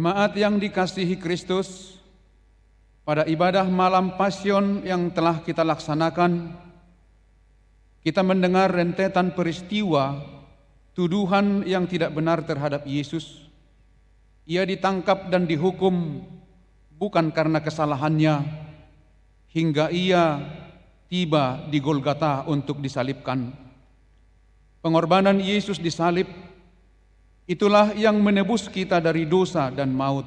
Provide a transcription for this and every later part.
Jemaat yang dikasihi Kristus, pada ibadah malam Pasion yang telah kita laksanakan, kita mendengar rentetan peristiwa tuduhan yang tidak benar terhadap Yesus. Ia ditangkap dan dihukum bukan karena kesalahannya, hingga ia tiba di Golgota untuk disalibkan. Pengorbanan Yesus disalib, itulah yang menebus kita dari dosa dan maut.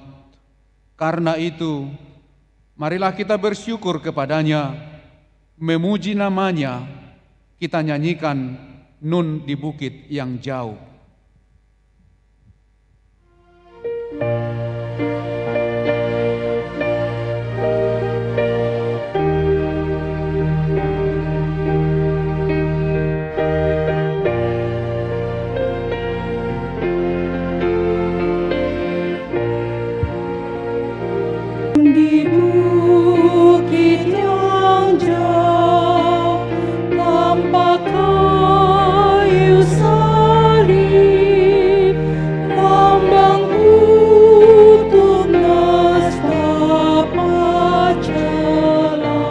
Karena itu, marilah kita bersyukur kepadanya, memuji namanya, kita nyanyikan Nun di Bukit yang Jauh. Di bukit yang jauh, tampak kayu salib, lambang untuk nestapa celah.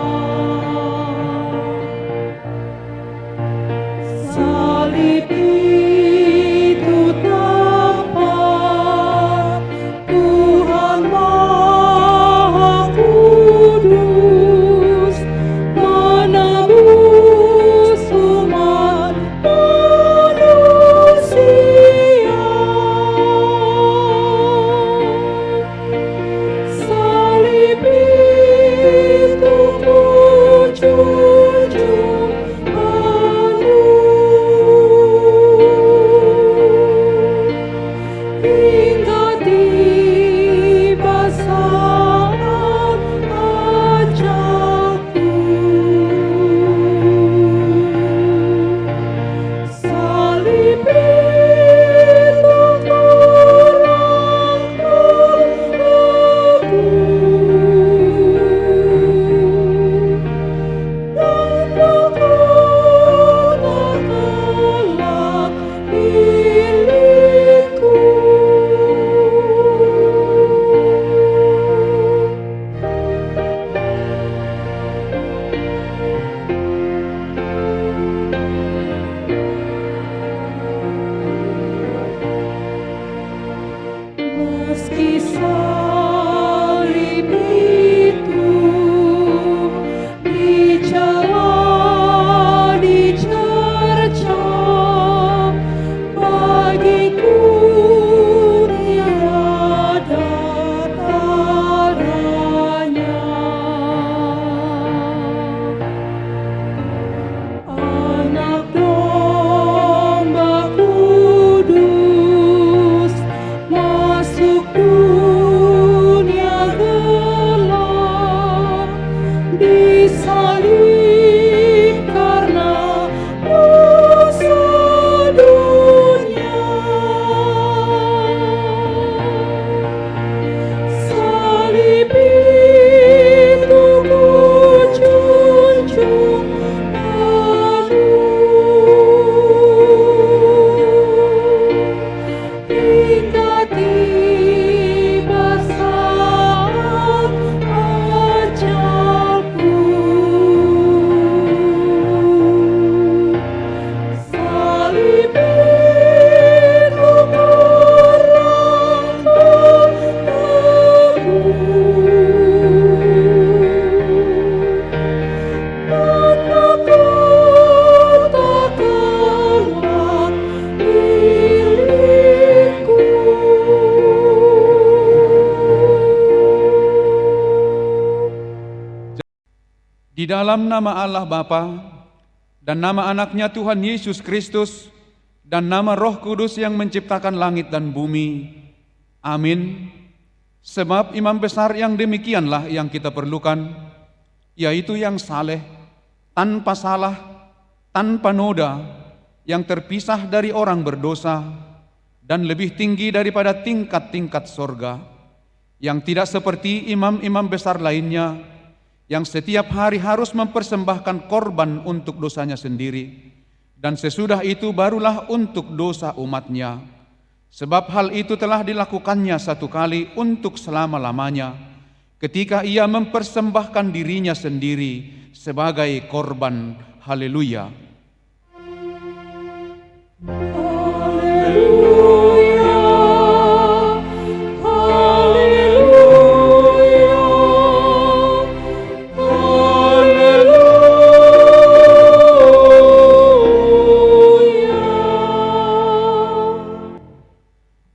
Salib itu tampak Tuhan Maha Kudus, menebus umat manusia. Salib itu menjunjung hingga tiba saat ajalku. Salib itu terangkan aku, dan aku takkanlah milikku. Meski salib itu dicela, dicerca, bagiku tiada tandanya. Anak domba kudus masuk dunia gelap, disalib karena dosa dunia. Salib itu kujunjung hingga tiba saat ajalku. Salib itu terangkan aku, dan aku takkanlah milikku. Di dalam nama Allah Bapa dan nama anaknya Tuhan Yesus Kristus dan nama Roh Kudus yang menciptakan langit dan bumi. Amin. Sebab imam besar yang demikianlah yang kita perlukan, yaitu yang saleh, tanpa salah, tanpa noda, yang terpisah dari orang berdosa, dan lebih tinggi daripada tingkat-tingkat sorga, yang tidak seperti imam-imam besar lainnya, yang setiap hari harus mempersembahkan korban untuk dosanya sendiri, dan sesudah itu barulah untuk dosa umatnya. Sebab hal itu telah dilakukannya satu kali untuk selama-lamanya, ketika ia mempersembahkan dirinya sendiri sebagai korban. Haleluya. Haleluya, haleluya.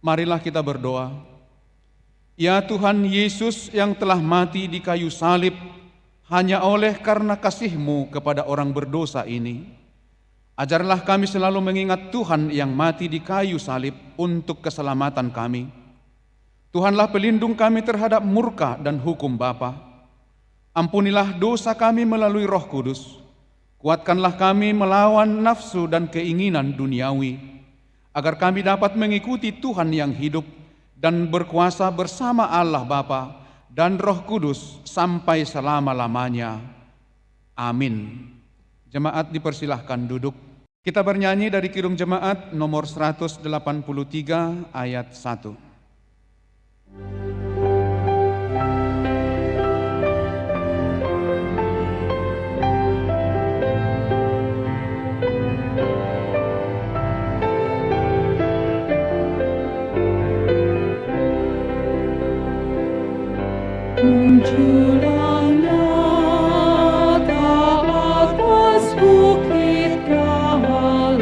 Marilah kita berdoa. Ya Tuhan Yesus yang telah mati di kayu salib hanya oleh karena kasih-Mu kepada orang berdosa ini, ajarlah kami selalu mengingat Tuhan yang mati di kayu salib untuk keselamatan kami. Tuhanlah pelindung kami terhadap murka dan hukum Bapa. Ampunilah dosa kami melalui Roh Kudus. Kuatkanlah kami melawan nafsu dan keinginan duniawi, agar kami dapat mengikuti Tuhan yang hidup dan berkuasa bersama Allah Bapa dan Roh Kudus sampai selama-lamanya. Amin. Jemaat dipersilahkan duduk. Kita bernyanyi dari Kidung Jemaat nomor 183 ayat 1. Muncullah nyata atas bukit Allah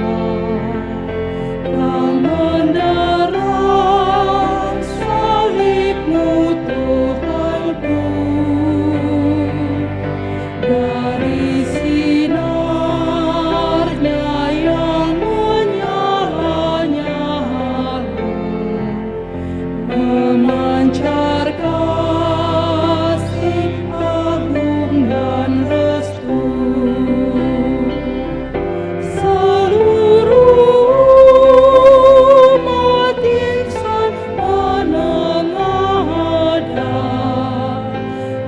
yang menerang salib-Mu Tuhanku. Dari sinarnya yang menyala-nyala memancar kasih agung dan restu. Seluruh umat insan menengadah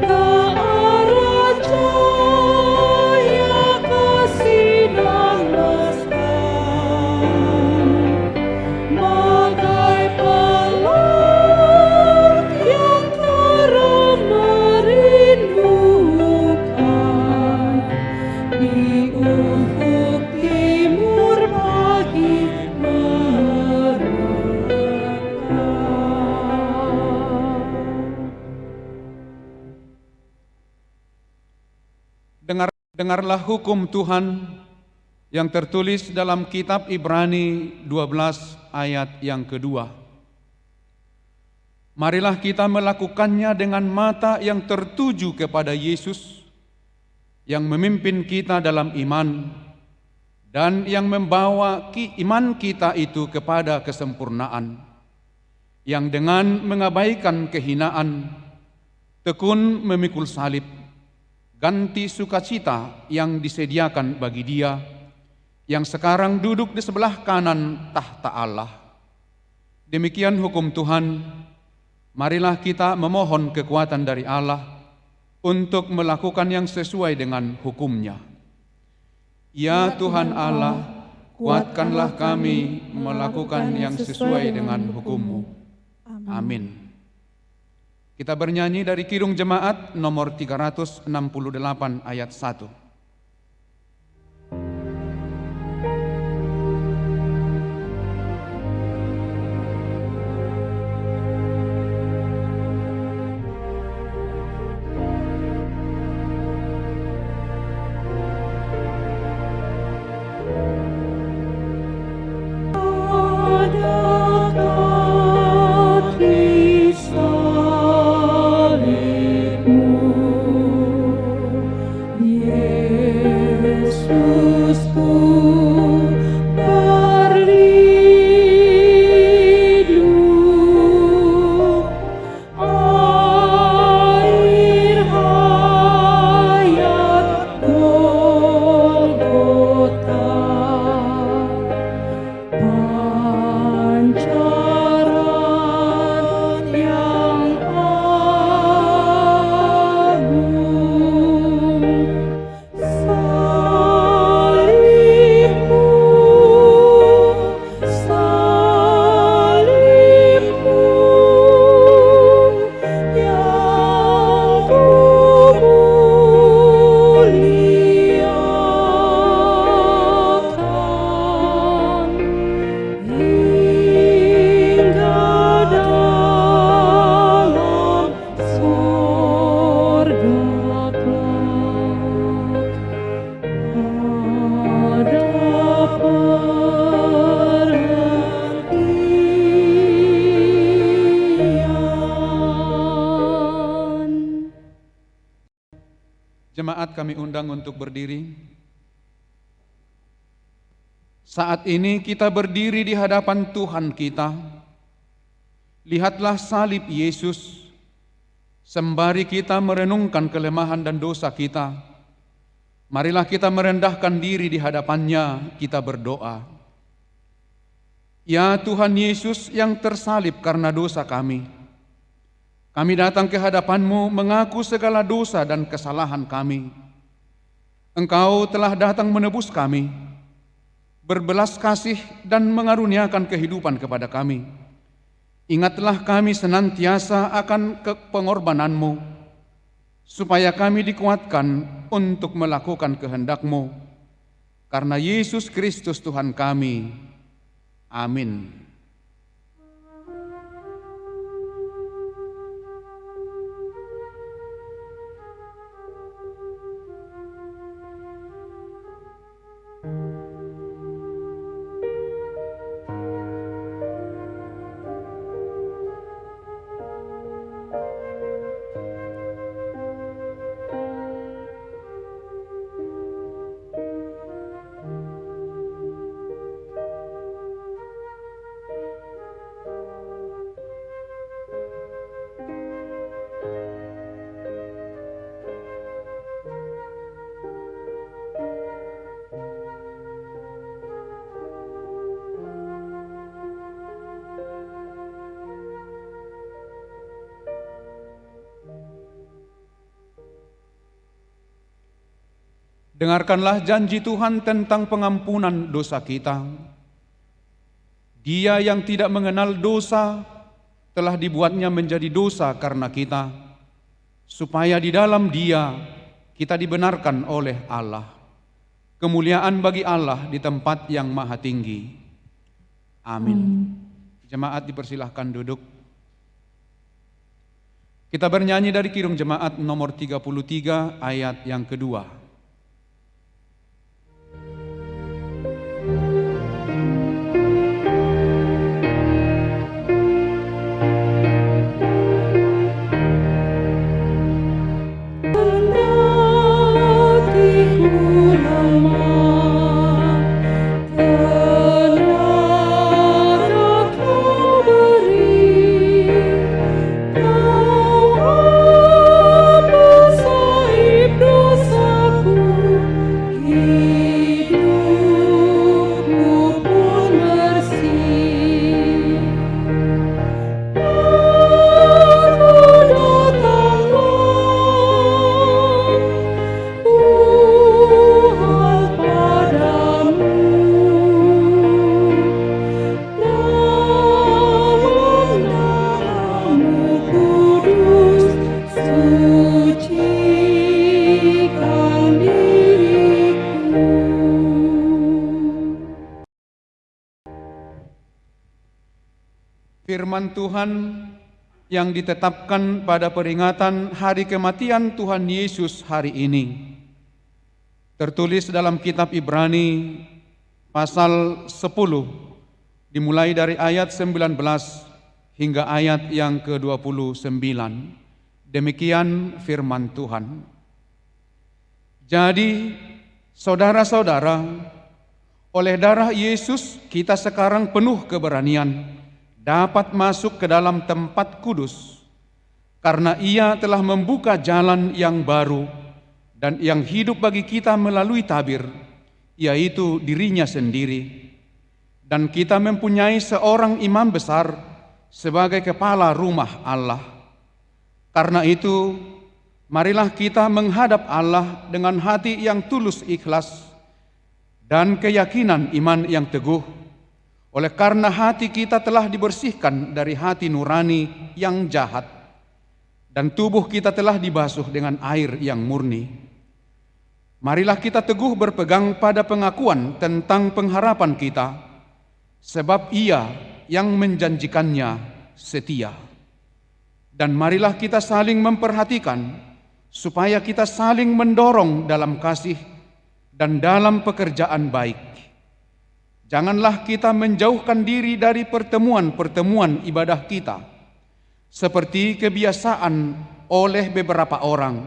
ke arah cahaya kasih dan mesra, bagai pelang yang terang merindukan di ufuk timur pagi merekah. Dengarlah hukum Tuhan yang tertulis dalam kitab Ibrani 12 ayat yang kedua. Marilah kita melakukannya dengan mata yang tertuju kepada Yesus, yang memimpin kita dalam iman, dan yang membawa iman kita itu kepada kesempurnaan, yang dengan mengabaikan kehinaan, tekun memikul salib, ganti sukacita yang disediakan bagi Dia, yang sekarang duduk di sebelah kanan tahta Allah. Demikian hukum Tuhan. Marilah kita memohon kekuatan dari Allah untuk melakukan yang sesuai dengan hukum-Nya. Ya Tuhan Allah, kuatkanlah kami melakukan yang sesuai dengan hukum-Mu. Amin. Kita bernyanyi dari Kidung Jemaat nomor 368 ayat 1. Yeah. Jemaat kami undang untuk berdiri. Saat ini kita berdiri di hadapan Tuhan kita. Lihatlah salib Yesus. Sembari kita merenungkan kelemahan dan dosa kita, marilah kita merendahkan diri di hadapannya, kita berdoa. Ya Tuhan Yesus yang tersalib karena dosa kami datang ke hadapan-Mu mengaku segala dosa dan kesalahan kami. Engkau telah datang menebus kami, berbelas kasih dan mengaruniakan kehidupan kepada kami. Ingatlah kami senantiasa akan pengorbanan-Mu, supaya kami dikuatkan untuk melakukan kehendak-Mu. Karena Yesus Kristus Tuhan kami. Amin. Dengarkanlah janji Tuhan tentang pengampunan dosa kita. Dia yang tidak mengenal dosa telah dibuatnya menjadi dosa karena kita, supaya di dalam Dia kita dibenarkan oleh Allah. Kemuliaan bagi Allah di tempat yang maha tinggi. Amin. Jemaat dipersilahkan duduk. Kita bernyanyi dari Kirung Jemaat nomor 33 ayat yang kedua. Firman Tuhan yang ditetapkan pada peringatan hari kematian Tuhan Yesus hari ini tertulis dalam kitab Ibrani pasal 10 dimulai dari ayat 19 hingga ayat yang ke-29. Demikian firman Tuhan. Jadi, saudara-saudara, oleh darah Yesus kita sekarang penuh keberanian dapat masuk ke dalam tempat kudus, karena Ia telah membuka jalan yang baru dan yang hidup bagi kita melalui tabir, yaitu dirinya sendiri. Dan kita mempunyai seorang imam besar sebagai kepala rumah Allah. Karena itu, marilah kita menghadap Allah dengan hati yang tulus ikhlas dan keyakinan iman yang teguh. Oleh karena hati kita telah dibersihkan dari hati nurani yang jahat, dan tubuh kita telah dibasuh dengan air yang murni. Marilah kita teguh berpegang pada pengakuan tentang pengharapan kita, sebab Ia yang menjanjikannya setia. Dan marilah kita saling memperhatikan, supaya kita saling mendorong dalam kasih dan dalam pekerjaan baik. Janganlah kita menjauhkan diri dari pertemuan-pertemuan ibadah kita, seperti kebiasaan oleh beberapa orang,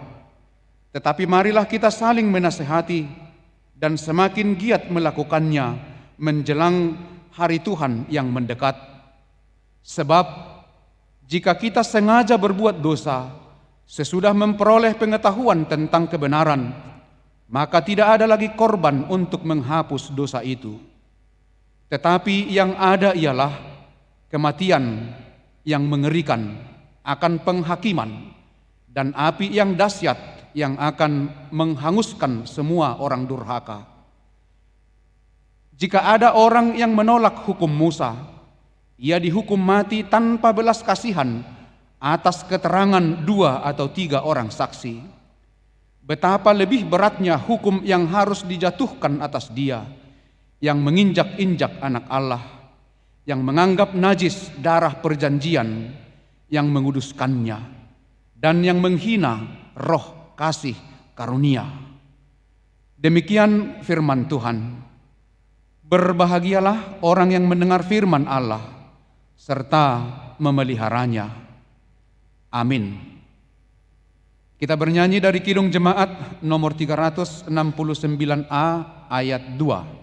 Tetapi marilah kita saling menasehati dan semakin giat melakukannya menjelang hari Tuhan yang mendekat. Sebab jika kita sengaja berbuat dosa sesudah memperoleh pengetahuan tentang kebenaran, maka tidak ada lagi korban untuk menghapus dosa itu. Tetapi yang ada ialah kematian yang mengerikan akan penghakiman dan api yang dahsyat yang akan menghanguskan semua orang durhaka. Jika ada orang yang menolak hukum Musa, ia dihukum mati tanpa belas kasihan atas keterangan 2 atau 3 orang saksi. Betapa lebih beratnya hukum yang harus dijatuhkan atas dia yang menginjak-injak anak Allah, yang menganggap najis darah perjanjian, yang menguduskannya, dan yang menghina roh kasih karunia. Demikian firman Tuhan. Berbahagialah orang yang mendengar firman Allah serta memeliharanya. Amin. Kita bernyanyi dari Kidung Jemaat nomor 369A ayat 2.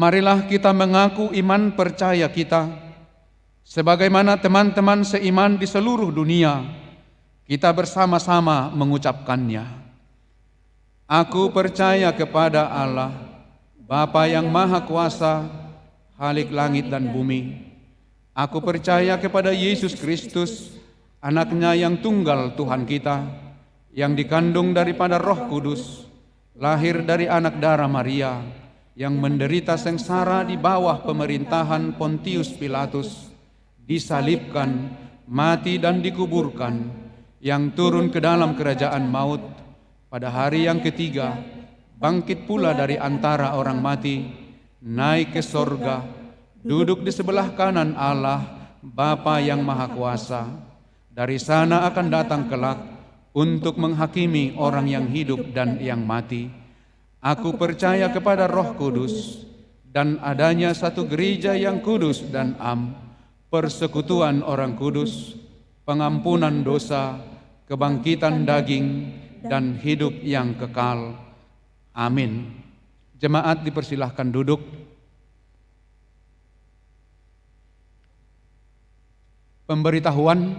Marilah kita mengaku iman percaya kita, sebagaimana teman-teman seiman di seluruh dunia, kita bersama-sama mengucapkannya. Aku percaya kepada Allah, Bapa yang Maha Kuasa, Khalik langit dan bumi. Aku percaya kepada Yesus Kristus, Anaknya yang tunggal Tuhan kita, yang dikandung daripada Roh Kudus, lahir dari anak darah Maria, yang menderita sengsara di bawah pemerintahan Pontius Pilatus, disalibkan, mati dan dikuburkan, yang turun ke dalam kerajaan maut, pada hari yang ketiga, bangkit pula dari antara orang mati, naik ke sorga, duduk di sebelah kanan Allah, Bapa yang Maha Kuasa. Dari sana akan datang kelak untuk menghakimi orang yang hidup dan yang mati. Aku percaya kepada Roh Kudus dan adanya satu gereja yang kudus dan persekutuan orang kudus, pengampunan dosa, kebangkitan daging, dan hidup yang kekal. Amin. Jemaat dipersilahkan duduk. Pemberitahuan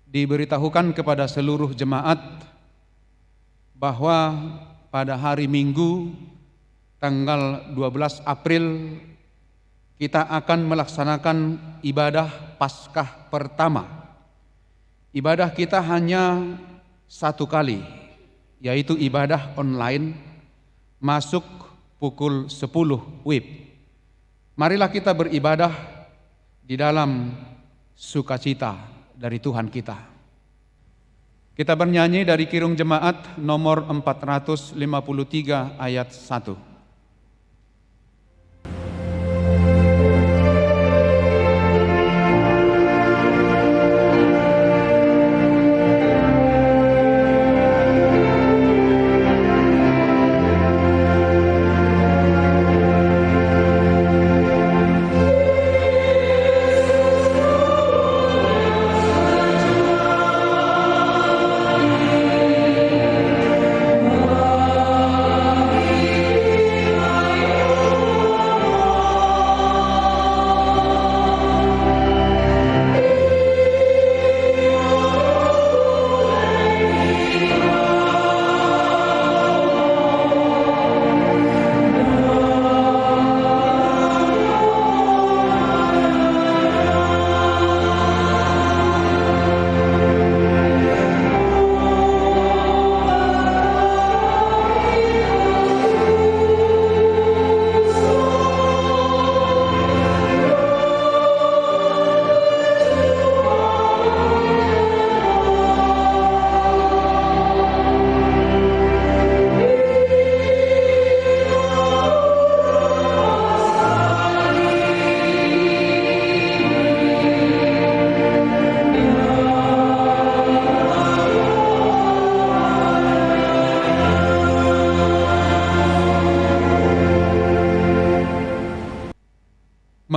diberitahukan kepada seluruh jemaat bahwa pada hari Minggu tanggal 12 April kita akan melaksanakan ibadah Paskah pertama. Ibadah kita hanya satu kali, yaitu ibadah online, masuk pukul 10 WIB. Marilah kita beribadah di dalam sukacita dari Tuhan kita. Kita bernyanyi dari Kirung Jemaat nomor 453 ayat 1.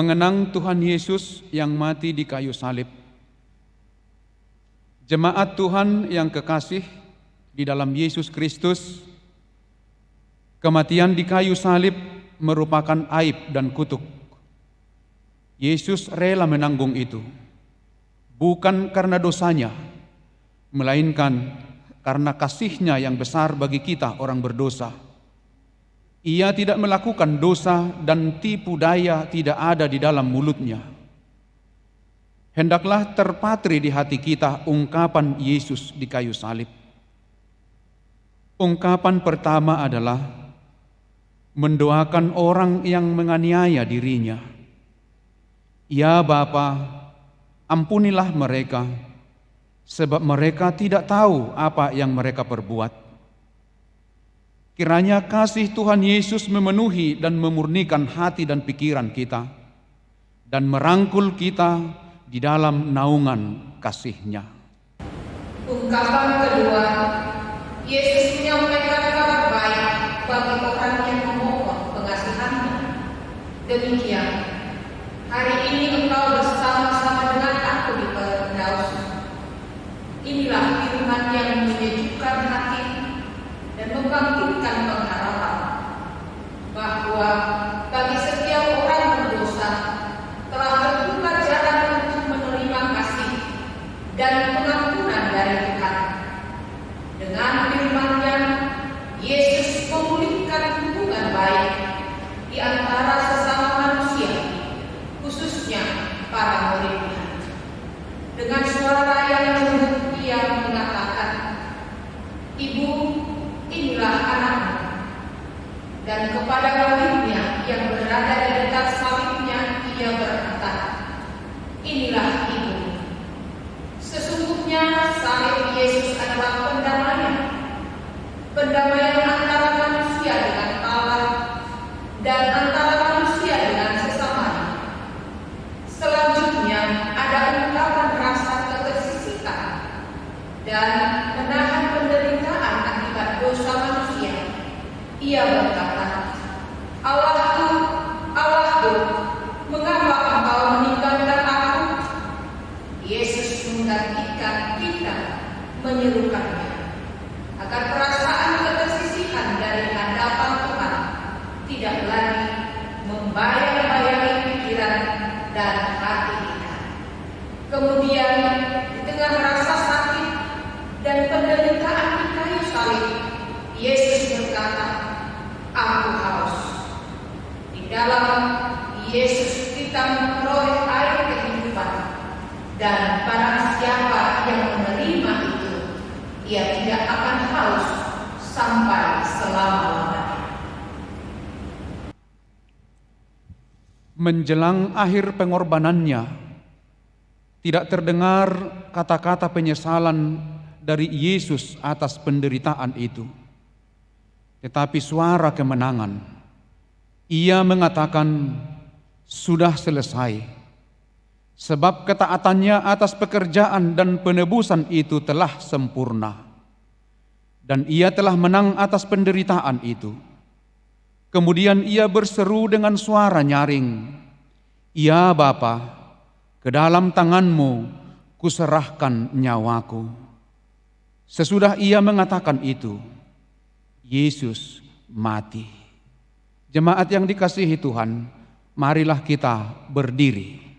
mengenang Tuhan Yesus yang mati di kayu salib. Jemaat Tuhan yang kekasih di dalam Yesus Kristus, kematian di kayu salib merupakan aib dan kutuk. Yesus rela menanggung itu, bukan karena dosanya, melainkan karena kasih-Nya yang besar bagi kita orang berdosa. Ia tidak melakukan dosa dan tipu daya tidak ada di dalam mulutnya. Hendaklah terpatri di hati kita ungkapan Yesus di kayu salib. Ungkapan pertama adalah mendoakan orang yang menganiaya dirinya. Ya Bapa, ampunilah mereka, sebab mereka tidak tahu apa yang mereka perbuat. Kiranya kasih Tuhan Yesus memenuhi dan memurnikan hati dan pikiran kita, dan merangkul kita di dalam naungan kasih-Nya. Ungkapan kedua, Yesus menyampaikan kabar baik bagi orang yang memohon pengasihan-Nya. Demikian, hari ini engkau bersama-sama dengan aku di Firdaus. Inilah firman yang menyejukkan hati dan membangkitkan pengharapan bahwa bagi setiap orang berdosa telah terbuka jalan untuk menerima kasih dan pengampunan dari Tuhan. Dengan firman-Nya, Yesus memulihkan hubungan baik di antara sesama manusia, khususnya para murid-Nya. Dengan suara yang lembut Ia mengatakan, "Ibu, inilah anakmu." Dan kepada murid-Nya yang berada di dekat salib-Nya, Ia berkata, "Inilah ibu." Sesungguhnya salib Yesus adalah pendamaian antara manusia dengan Allah dan antara manusia dengan sesamanya. Selanjutnya ada ungkapan rasa ketersisihan dan menahan penderitaan akibat dosa manusia. Ia berkata, "Allahku, Allahku, mengapa engkau meninggalkan aku?" Yesus menggantikan kita menyerukannya agar perasaan ketersisihan dari hadapan Tuhan tidak lagi membayang-bayangi pikiran dan hati kita. Kemudian di tengah rasa sakit dan penderitaan di kayu salib, Yesus berkata, "Aku haus." Di dalam Yesus kita memperoleh air kehidupan, dan barang siapa yang menerima itu, ia tidak akan haus sampai selama-lamanya. Menjelang akhir pengorbanannya, tidak terdengar kata-kata penyesalan dari Yesus atas penderitaan itu, tetapi suara kemenangan. Ia mengatakan, "Sudah selesai," sebab ketaatannya atas pekerjaan dan penebusan itu telah sempurna. Dan ia telah menang atas penderitaan itu. Kemudian ia berseru dengan suara nyaring, "Ya Bapa, ke dalam tanganmu kuserahkan nyawaku." Sesudah ia mengatakan itu, Yesus mati. Jemaat yang dikasihi Tuhan, marilah kita berdiri.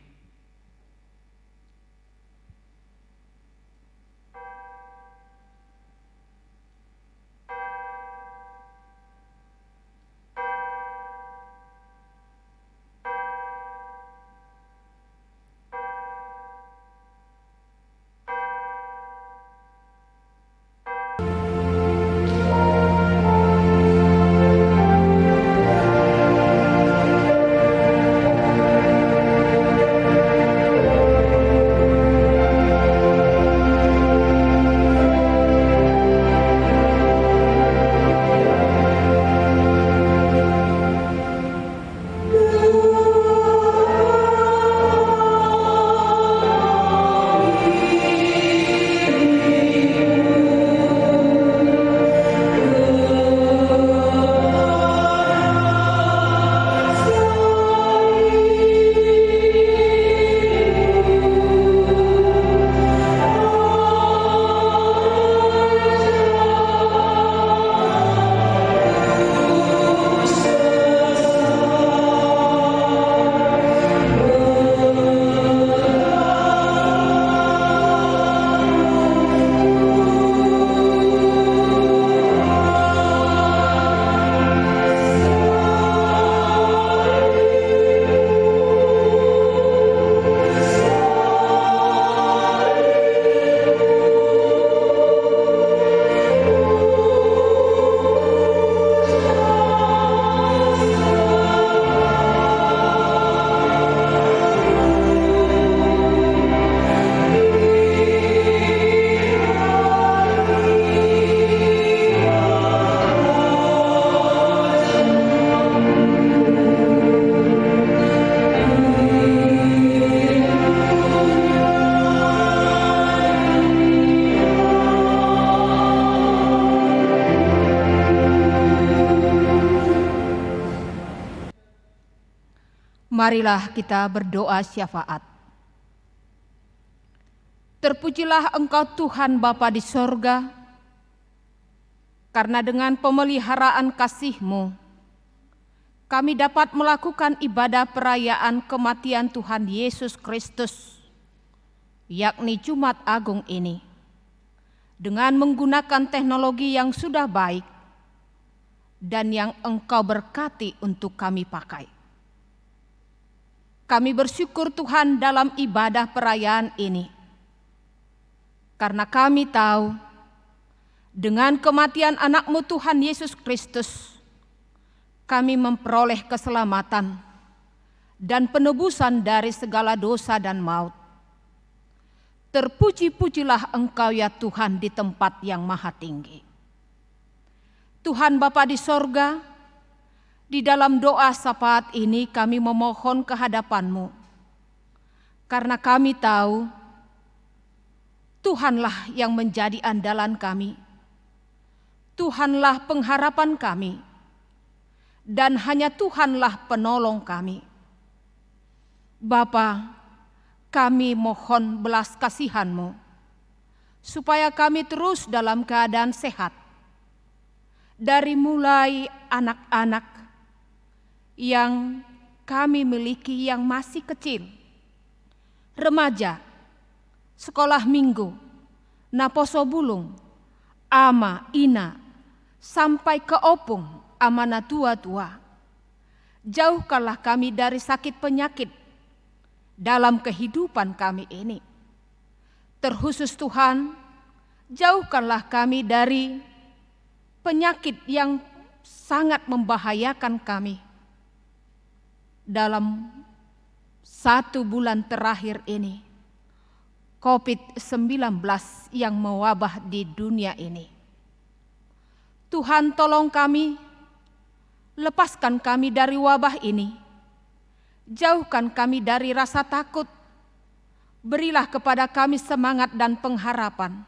Marilah kita berdoa syafaat. Terpujilah Engkau Tuhan Bapa di sorga, karena dengan pemeliharaan kasih-Mu, kami dapat melakukan ibadah perayaan kematian Tuhan Yesus Kristus, yakni Jumat Agung ini, dengan menggunakan teknologi yang sudah baik dan yang Engkau berkati untuk kami pakai. Kami bersyukur Tuhan dalam ibadah perayaan ini, karena kami tahu dengan kematian anak-Mu Tuhan Yesus Kristus, kami memperoleh keselamatan dan penebusan dari segala dosa dan maut. Terpuji-pujilah Engkau ya Tuhan di tempat yang maha tinggi. Tuhan Bapa di sorga, di dalam doa syafaat ini kami memohon kehadapan-Mu, karena kami tahu Tuhanlah yang menjadi andalan kami. Tuhanlah pengharapan kami. Dan hanya Tuhanlah penolong kami. Bapa, kami mohon belas kasihan-Mu, supaya kami terus dalam keadaan sehat. Dari mulai anak-anak yang kami miliki yang masih kecil, remaja, sekolah minggu, naposo bulung, ama, ina, sampai ke opung, amanah tua-tua. Jauhkanlah kami dari sakit penyakit dalam kehidupan kami ini. Terkhusus Tuhan, jauhkanlah kami dari penyakit yang sangat membahayakan kami. Dalam 1 bulan terakhir ini, COVID-19 yang mewabah di dunia ini. Tuhan tolong kami, lepaskan kami dari wabah ini. Jauhkan kami dari rasa takut. Berilah kepada kami semangat dan pengharapan.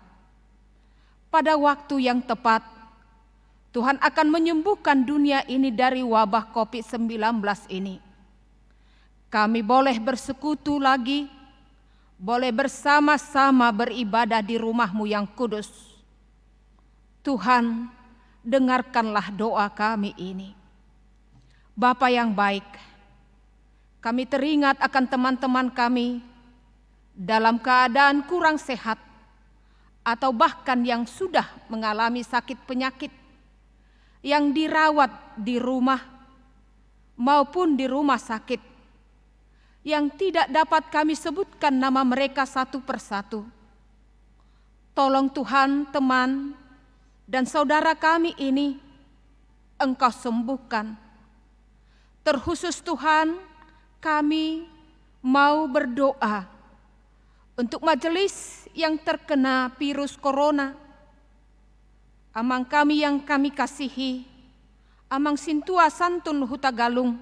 Pada waktu yang tepat, Tuhan akan menyembuhkan dunia ini dari wabah COVID-19 ini. Kami boleh bersekutu lagi, boleh bersama-sama beribadah di rumah-Mu yang kudus. Tuhan, dengarkanlah doa kami ini. Bapa yang baik, kami teringat akan teman-teman kami dalam keadaan kurang sehat atau bahkan yang sudah mengalami sakit penyakit, yang dirawat di rumah maupun di rumah sakit, yang tidak dapat kami sebutkan nama mereka satu persatu. Tolong Tuhan teman dan saudara kami ini Engkau sembuhkan. Terkhusus Tuhan, kami mau berdoa untuk majelis yang terkena virus corona. Amang kami yang kami kasihi, Amang Sintua Santun Hutagalung,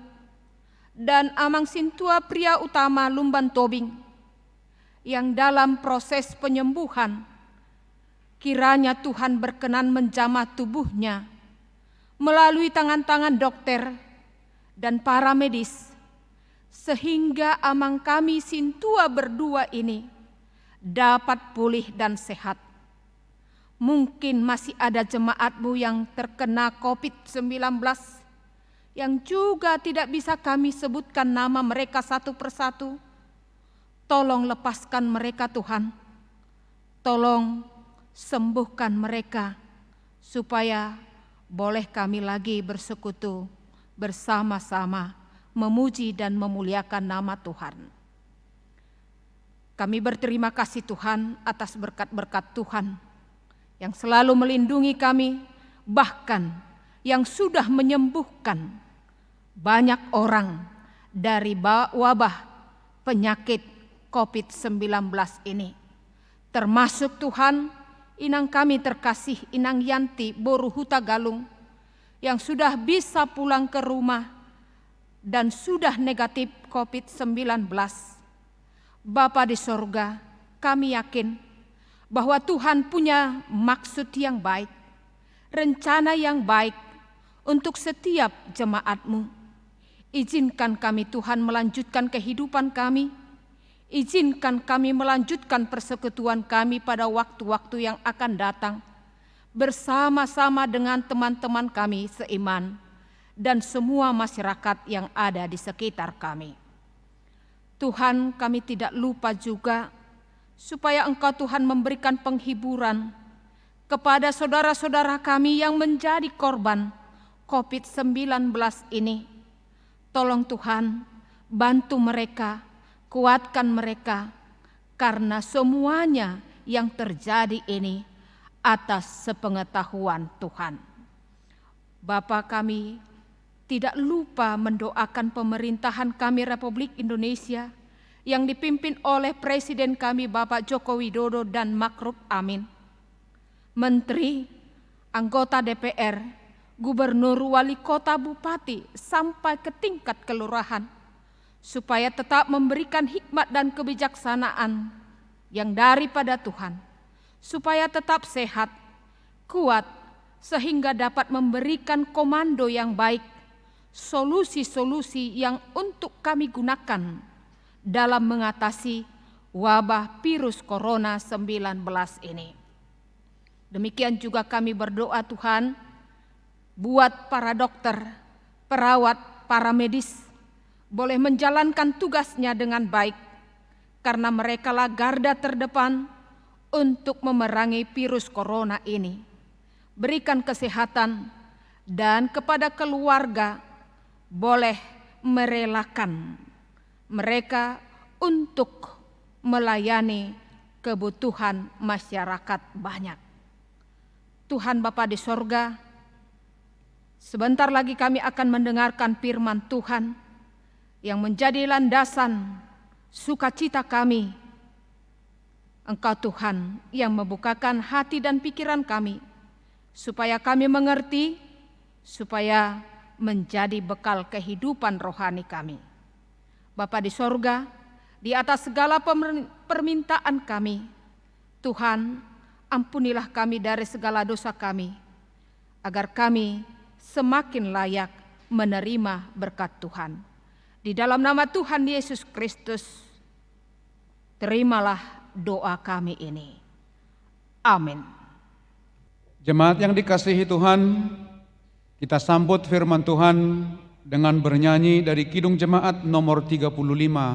dan Amang Sintua Pria Utama Lumban Tobing, yang dalam proses penyembuhan, kiranya Tuhan berkenan menjamah tubuhnya melalui tangan-tangan dokter dan para medis, sehingga Amang kami Sintua berdua ini dapat pulih dan sehat. Mungkin masih ada jemaat-Mu yang terkena COVID-19, yang juga tidak bisa kami sebutkan nama mereka satu persatu. Tolong lepaskan mereka Tuhan. Tolong sembuhkan mereka, supaya boleh kami lagi bersekutu bersama-sama memuji dan memuliakan nama Tuhan. Kami berterima kasih Tuhan atas berkat-berkat Tuhan yang selalu melindungi kami, bahkan yang sudah menyembuhkan banyak orang dari wabah penyakit COVID-19 ini. Termasuk Tuhan, inang kami terkasih, Inang Yanti Boru Hutagalung, yang sudah bisa pulang ke rumah dan sudah negatif COVID-19. Bapa di sorga, kami yakin bahwa Tuhan punya maksud yang baik, rencana yang baik untuk setiap jemaat-Mu. Izinkan kami Tuhan melanjutkan kehidupan kami. Izinkan kami melanjutkan persekutuan kami pada waktu-waktu yang akan datang, bersama-sama dengan teman-teman kami seiman dan semua masyarakat yang ada di sekitar kami. Tuhan, kami tidak lupa juga supaya Engkau Tuhan memberikan penghiburan kepada saudara-saudara kami yang menjadi korban COVID-19 ini. Tolong Tuhan, bantu mereka, kuatkan mereka, karena semuanya yang terjadi ini atas sepengetahuan Tuhan. Bapa kami tidak lupa mendoakan pemerintahan kami Republik Indonesia yang dipimpin oleh Presiden kami Bapak Joko Widodo dan Ma'ruf Amin. Menteri, anggota DPR, gubernur, wali kota, bupati, sampai ke tingkat kelurahan, supaya tetap memberikan hikmat dan kebijaksanaan yang daripada Tuhan, supaya tetap sehat, kuat, sehingga dapat memberikan komando yang baik, solusi-solusi yang untuk kami gunakan dalam mengatasi wabah virus Corona 19 ini. Demikian juga kami berdoa Tuhan, buat para dokter, perawat, para medis boleh menjalankan tugasnya dengan baik, karena merekalah garda terdepan untuk memerangi virus corona ini. Berikan kesehatan, dan kepada keluarga boleh merelakan mereka untuk melayani kebutuhan masyarakat banyak. Tuhan Bapa di sorga, sebentar lagi kami akan mendengarkan firman Tuhan yang menjadi landasan sukacita kami. Engkau Tuhan yang membukakan hati dan pikiran kami, supaya kami mengerti, supaya menjadi bekal kehidupan rohani kami. Bapa di sorga, di atas segala permintaan kami, Tuhan, ampunilah kami dari segala dosa kami, agar kami semakin layak menerima berkat Tuhan. Di dalam nama Tuhan Yesus Kristus, terimalah doa kami ini. Amin. Jemaat yang dikasihi Tuhan, kita sambut firman Tuhan dengan bernyanyi dari Kidung Jemaat nomor 35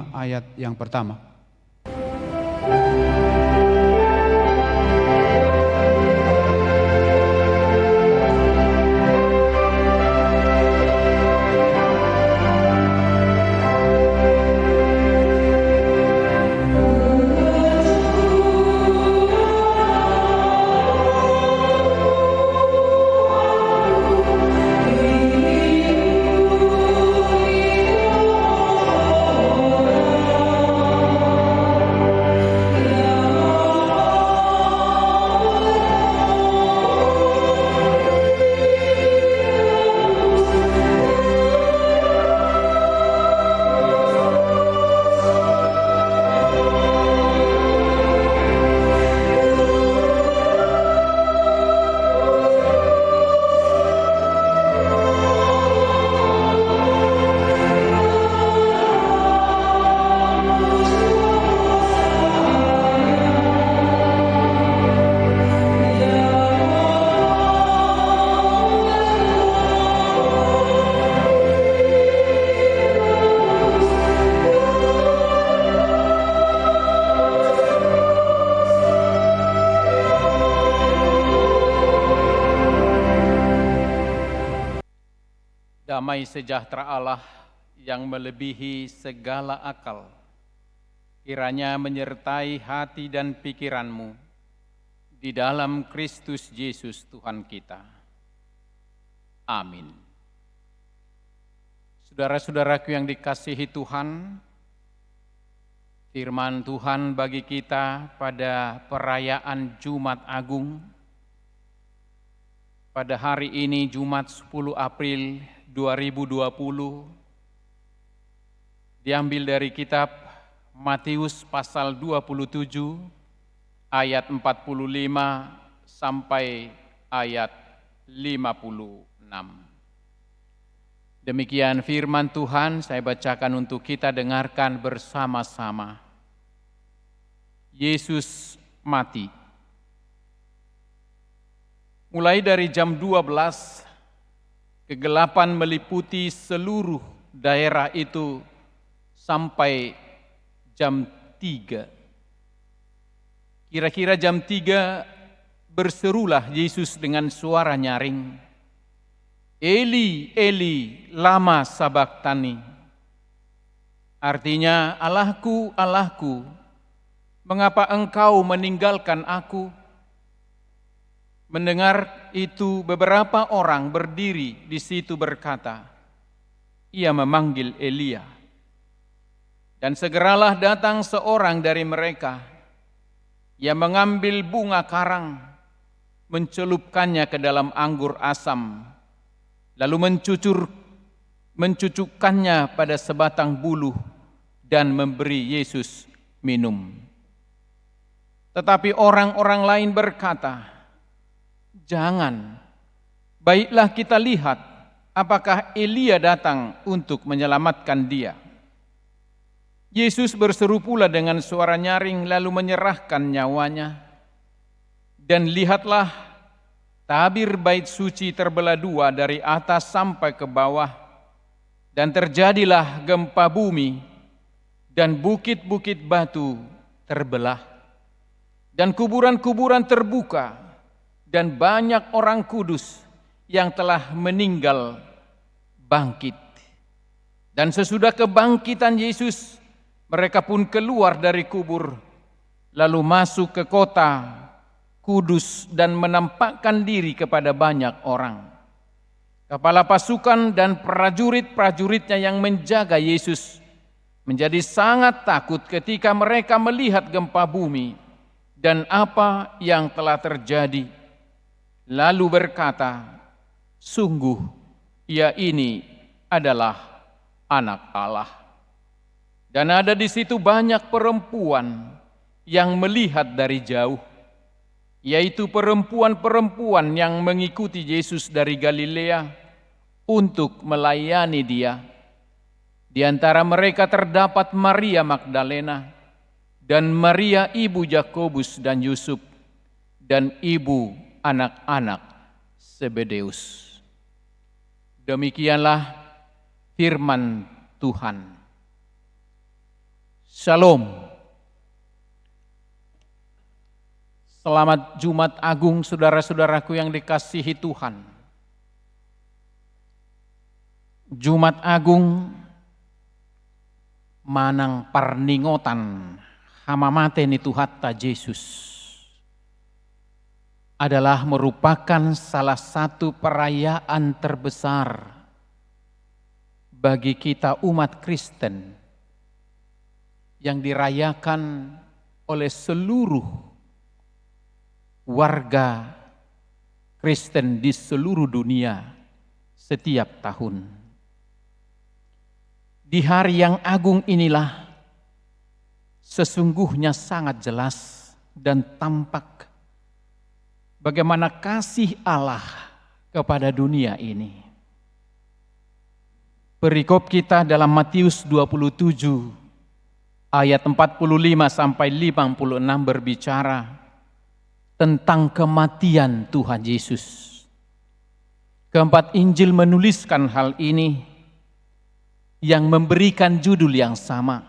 ayat yang pertama. Damai sejahtera Allah yang melebihi segala akal, kiranya menyertai hati dan pikiranmu di dalam Kristus Yesus Tuhan kita. Amin. Saudara-saudaraku yang dikasihi Tuhan, firman Tuhan bagi kita pada perayaan Jumat Agung, pada hari ini Jumat 10 April 2020, diambil dari kitab Matius pasal 27 ayat 45 sampai ayat 56. Demikian firman Tuhan, saya bacakan untuk kita dengarkan bersama-sama. Yesus mati. Mulai dari jam 12, kegelapan meliputi seluruh daerah itu sampai jam 3. Kira-kira jam 3 berserulah Yesus dengan suara nyaring, Eli, Eli, lama sabachthani. Artinya, Allahku, Allahku, mengapa engkau meninggalkan aku? Mendengar itu, beberapa orang berdiri di situ berkata, ia memanggil Elia. Dan segeralah datang seorang dari mereka yang mengambil bunga karang, mencelupkannya ke dalam anggur asam, lalu mencucukkannya pada sebatang buluh dan memberi Yesus minum. Tetapi orang-orang lain berkata, jangan, baiklah kita lihat apakah Elia datang untuk menyelamatkan dia. Yesus berseru pula dengan suara nyaring lalu menyerahkan nyawanya. Dan lihatlah, tabir bait suci terbelah dua dari atas sampai ke bawah, dan terjadilah gempa bumi, dan bukit-bukit batu terbelah, dan kuburan-kuburan terbuka, dan banyak orang kudus yang telah meninggal bangkit. Dan sesudah kebangkitan Yesus, mereka pun keluar dari kubur, lalu masuk ke kota kudus dan menampakkan diri kepada banyak orang. Kepala pasukan dan prajurit-prajuritnya yang menjaga Yesus menjadi sangat takut ketika mereka melihat gempa bumi dan apa yang telah terjadi. Lalu berkata, sungguh ia ini adalah Anak Allah. Dan ada di situ banyak perempuan yang melihat dari jauh, yaitu perempuan-perempuan yang mengikuti Yesus dari Galilea untuk melayani dia. Di antara mereka terdapat Maria Magdalena dan Maria ibu Yakobus dan Yusuf dan ibu anak-anak Zebedeus. Demikianlah firman Tuhan. Shalom. Selamat Jumat Agung saudara-saudaraku yang dikasihi Tuhan. Jumat Agung manang parningotan hamamate ni Tuhatta Yesus adalah merupakan salah satu perayaan terbesar bagi kita umat Kristen yang dirayakan oleh seluruh warga Kristen di seluruh dunia setiap tahun. Di hari yang agung inilah sesungguhnya sangat jelas dan tampak bagaimana kasih Allah kepada dunia ini. Perikop kita dalam Matius 27 ayat 45 sampai 56 berbicara tentang kematian Tuhan Yesus. Keempat Injil menuliskan hal ini yang memberikan judul yang sama.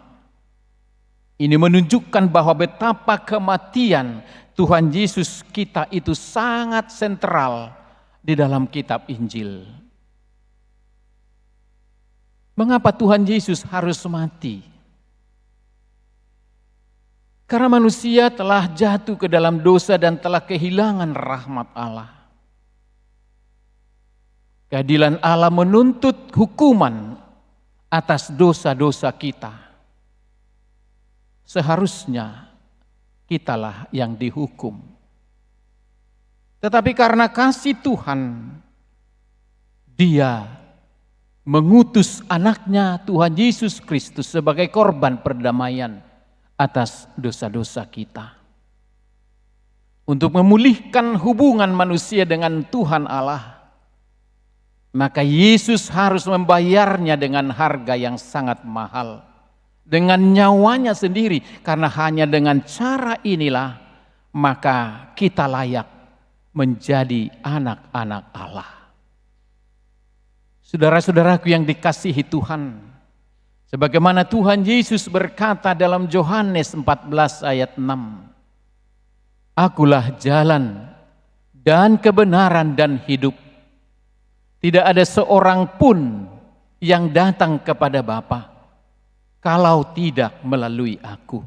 Ini menunjukkan bahwa betapa kematian Tuhan Yesus kita itu sangat sentral di dalam kitab Injil. Mengapa Tuhan Yesus harus mati? Karena manusia telah jatuh ke dalam dosa dan telah kehilangan rahmat Allah. Keadilan Allah menuntut hukuman atas dosa-dosa kita. Seharusnya kitalah yang dihukum. Tetapi karena kasih Tuhan, Dia mengutus anaknya Tuhan Yesus Kristus sebagai korban perdamaian atas dosa-dosa kita. Untuk memulihkan hubungan manusia dengan Tuhan Allah maka Yesus harus membayarnya dengan harga yang sangat mahal, dengan nyawanya sendiri, karena hanya dengan cara inilah maka kita layak menjadi anak-anak Allah. Saudara-saudaraku yang dikasihi Tuhan, sebagaimana Tuhan Yesus berkata dalam Yohanes 14 ayat 6, "Akulah jalan dan kebenaran dan hidup. Tidak ada seorang pun yang datang kepada Bapa kalau tidak melalui aku."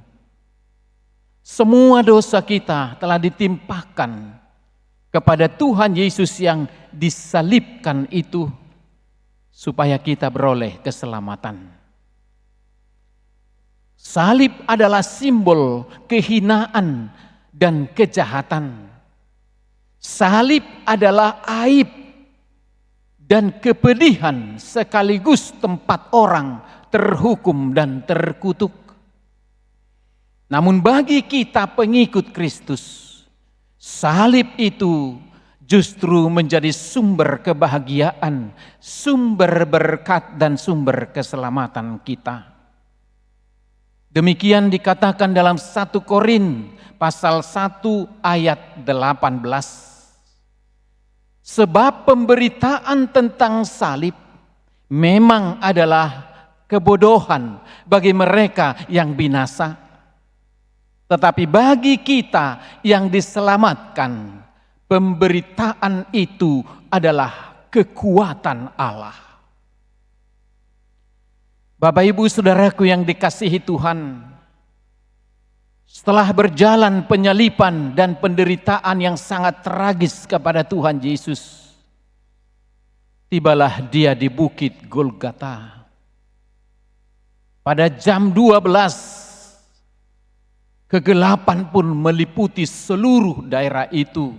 Semua dosa kita telah ditimpakan kepada Tuhan Yesus yang disalibkan itu supaya kita beroleh keselamatan. Salib adalah simbol kehinaan dan kejahatan. Salib adalah aib dan kepedihan sekaligus tempat orang terhukum dan terkutuk. Namun bagi kita pengikut Kristus, salib itu justru menjadi sumber kebahagiaan, sumber berkat dan sumber keselamatan kita. Demikian dikatakan dalam 1 Korin pasal 1 ayat 18. Sebab pemberitaan tentang salib memang adalah kebodohan bagi mereka yang binasa. Tetapi bagi kita yang diselamatkan, pemberitaan itu adalah kekuatan Allah. Bapak Ibu Saudaraku yang dikasihi Tuhan, setelah berjalan penyalipan dan penderitaan yang sangat tragis kepada Tuhan Yesus, tibalah dia di Bukit Golgota. Pada jam 12, kegelapan pun meliputi seluruh daerah itu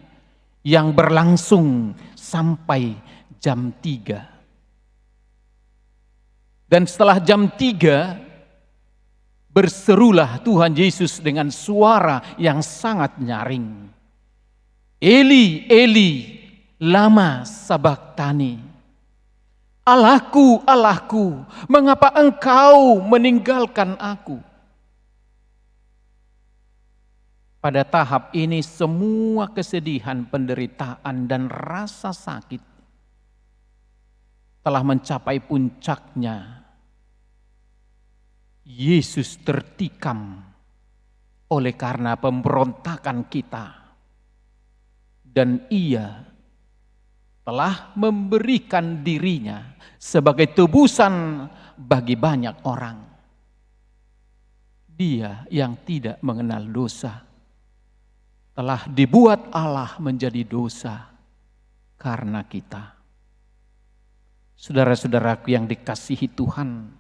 yang berlangsung sampai jam 3. Dan setelah jam 3, berserulah Tuhan Yesus dengan suara yang sangat nyaring. "Eli, Eli, lama sabachthani?" "Allahku, Allahku, mengapa engkau meninggalkan aku?" Pada tahap ini semua kesedihan, penderitaan, dan rasa sakit telah mencapai puncaknya. Yesus tertikam oleh karena pemberontakan kita. Dan ia telah memberikan dirinya sebagai tebusan bagi banyak orang. Dia yang tidak mengenal dosa telah dibuat Allah menjadi dosa karena kita. Saudara-saudaraku yang dikasihi Tuhan,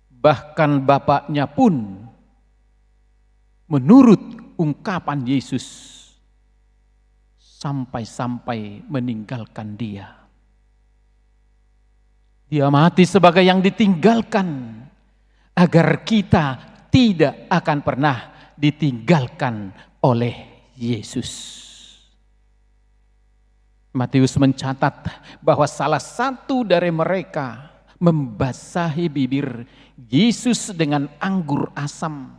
bahkan Bapaknya pun menurut ungkapan Yesus sampai-sampai meninggalkan dia. Dia mati sebagai yang ditinggalkan agar kita tidak akan pernah ditinggalkan oleh Yesus. Matius mencatat bahwa salah satu dari mereka membasahi bibir Yesus dengan anggur asam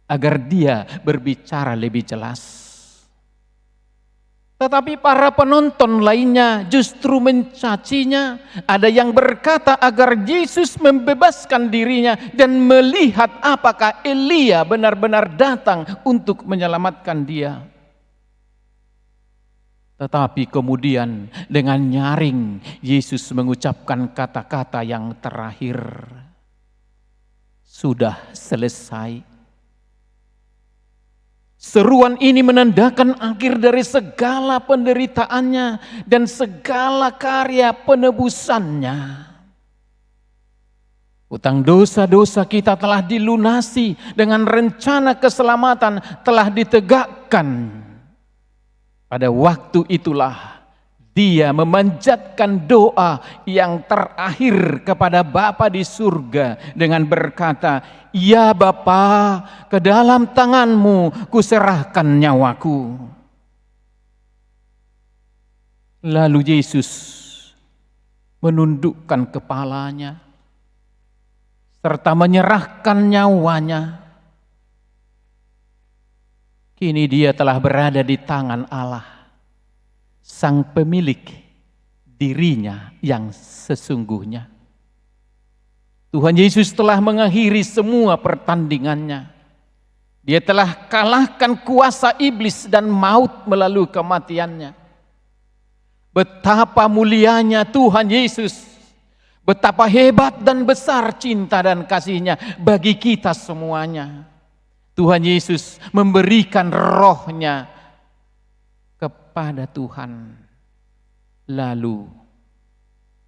agar dia berbicara lebih jelas. Tetapi para penonton lainnya justru mencacinya. Ada yang berkata agar Yesus membebaskan dirinya dan melihat apakah Elia benar-benar datang untuk menyelamatkan dia. Tetapi kemudian dengan nyaring Yesus mengucapkan kata-kata yang terakhir. Sudah selesai. Seruan ini menandakan akhir dari segala penderitaannya dan segala karya penebusannya. Utang dosa-dosa kita telah dilunasi dengan rencana keselamatan telah ditegakkan. Pada waktu itulah dia memanjatkan doa yang terakhir kepada Bapa di surga dengan berkata, "Ya Bapa, ke dalam tangan-Mu kuserahkan nyawaku." Lalu Yesus menundukkan kepalanya serta menyerahkan nyawanya. Kini dia telah berada di tangan Allah, Sang Pemilik dirinya yang sesungguhnya. Tuhan Yesus telah mengakhiri semua pertandingannya. Dia telah kalahkan kuasa iblis dan maut melalui kematiannya. Betapa mulianya Tuhan Yesus, betapa hebat dan besar cinta dan kasih-Nya bagi kita semuanya. Tuhan Yesus memberikan roh-Nya kepada Tuhan, lalu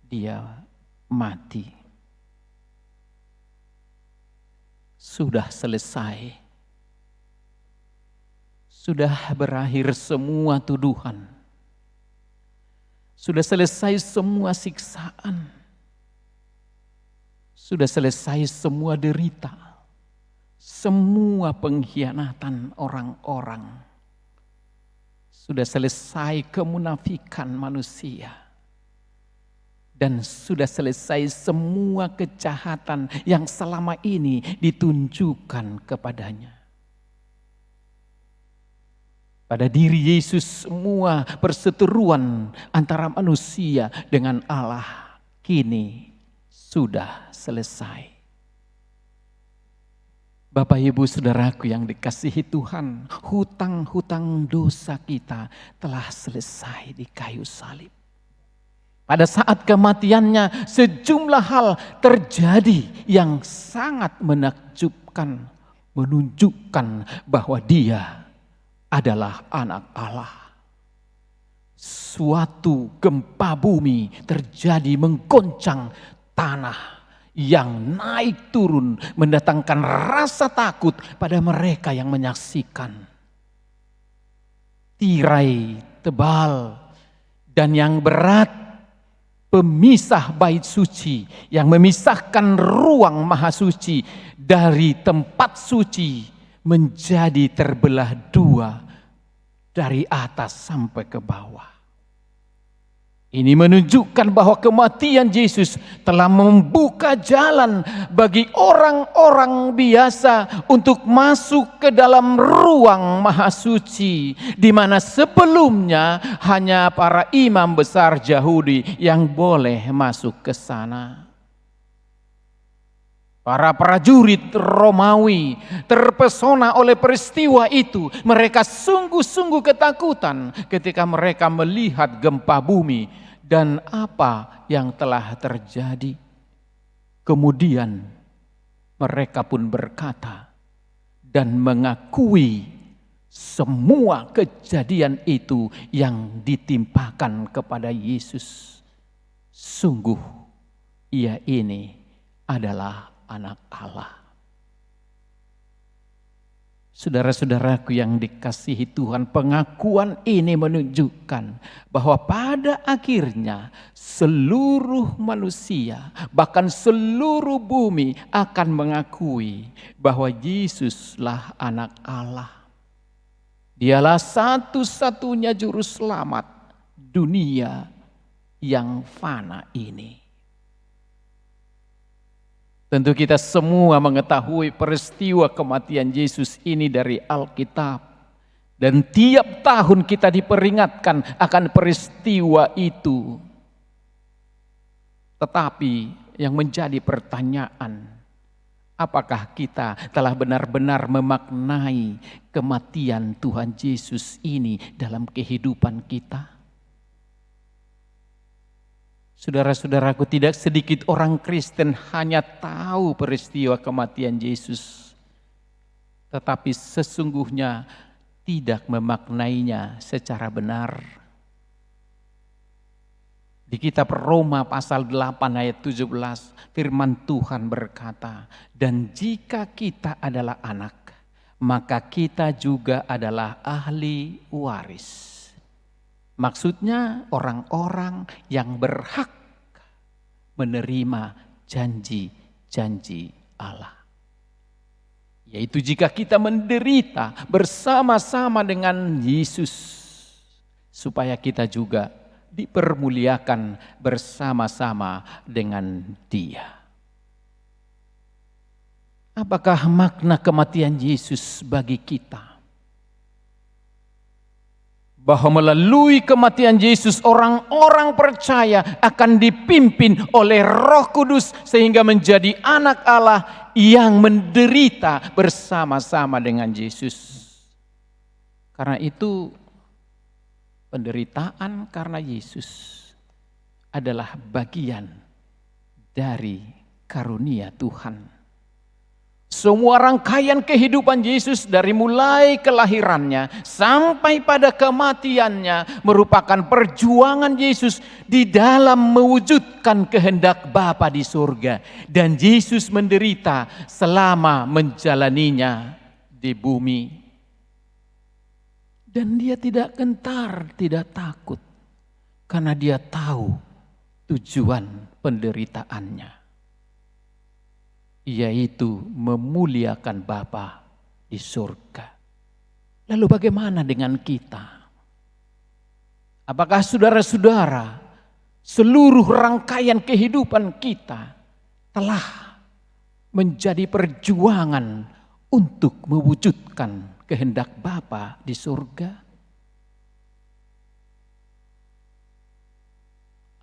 dia mati. Sudah selesai. Sudah berakhir semua tuduhan. Sudah selesai semua siksaan. Sudah selesai semua derita. Semua pengkhianatan orang-orang. Sudah selesai kemunafikan manusia. Dan sudah selesai semua kejahatan yang selama ini ditunjukkan kepadanya. Pada diri Yesus semua perseteruan antara manusia dengan Allah kini sudah selesai. Bapak Ibu Saudaraku yang dikasihi Tuhan, hutang-hutang dosa kita telah selesai di kayu salib. Pada saat kematiannya sejumlah hal terjadi yang sangat menakjubkan, menunjukkan bahwa dia adalah anak Allah. Suatu gempa bumi terjadi menggoncang tanah yang naik turun mendatangkan rasa takut pada mereka yang menyaksikan. Tirai tebal dan yang berat pemisah bait suci yang memisahkan ruang maha suci dari tempat suci menjadi terbelah dua dari atas sampai ke bawah. Ini menunjukkan bahwa kematian Yesus telah membuka jalan bagi orang-orang biasa untuk masuk ke dalam ruang maha suci, di mana sebelumnya hanya para imam besar Yahudi yang boleh masuk ke sana. Para prajurit Romawi terpesona oleh peristiwa itu. Mereka sungguh-sungguh ketakutan ketika mereka melihat gempa bumi dan apa yang telah terjadi. Kemudian mereka pun berkata dan mengakui semua kejadian itu yang ditimpakan kepada Yesus. Sungguh ia ini adalah anak Allah. Saudara-saudaraku yang dikasihi Tuhan, pengakuan ini menunjukkan bahwa pada akhirnya seluruh manusia, bahkan seluruh bumi akan mengakui bahwa Yesuslah anak Allah. Dialah satu-satunya juru selamat dunia yang fana ini. Tentu kita semua mengetahui peristiwa kematian Yesus ini dari Alkitab. Dan tiap tahun kita diperingatkan akan peristiwa itu. Tetapi yang menjadi pertanyaan, apakah kita telah benar-benar memaknai kematian Tuhan Yesus ini dalam kehidupan kita? Saudara-saudaraku, tidak sedikit orang Kristen hanya tahu peristiwa kematian Yesus, tetapi sesungguhnya tidak memaknainya secara benar. Di kitab Roma pasal 8 ayat 17, firman Tuhan berkata, "Dan jika kita adalah anak, maka kita juga adalah ahli waris." Maksudnya orang-orang yang berhak menerima janji-janji Allah. Yaitu jika kita menderita bersama-sama dengan Yesus, supaya kita juga dipermuliakan bersama-sama dengan Dia. Apakah makna kematian Yesus bagi kita? Bahwa melalui kematian Yesus orang-orang percaya akan dipimpin oleh Roh Kudus sehingga menjadi anak Allah yang menderita bersama-sama dengan Yesus. Karena itu penderitaan karena Yesus adalah bagian dari karunia Tuhan. Semua rangkaian kehidupan Yesus dari mulai kelahirannya sampai pada kematiannya merupakan perjuangan Yesus di dalam mewujudkan kehendak Bapa di surga. Dan Yesus menderita selama menjalaninya di bumi. Dan Dia tidak gentar, tidak takut. Karena Dia tahu tujuan penderitaannya, yaitu memuliakan Bapa di surga. Lalu bagaimana dengan kita? Apakah saudara-saudara, seluruh rangkaian kehidupan kita telah menjadi perjuangan untuk mewujudkan kehendak Bapa di surga?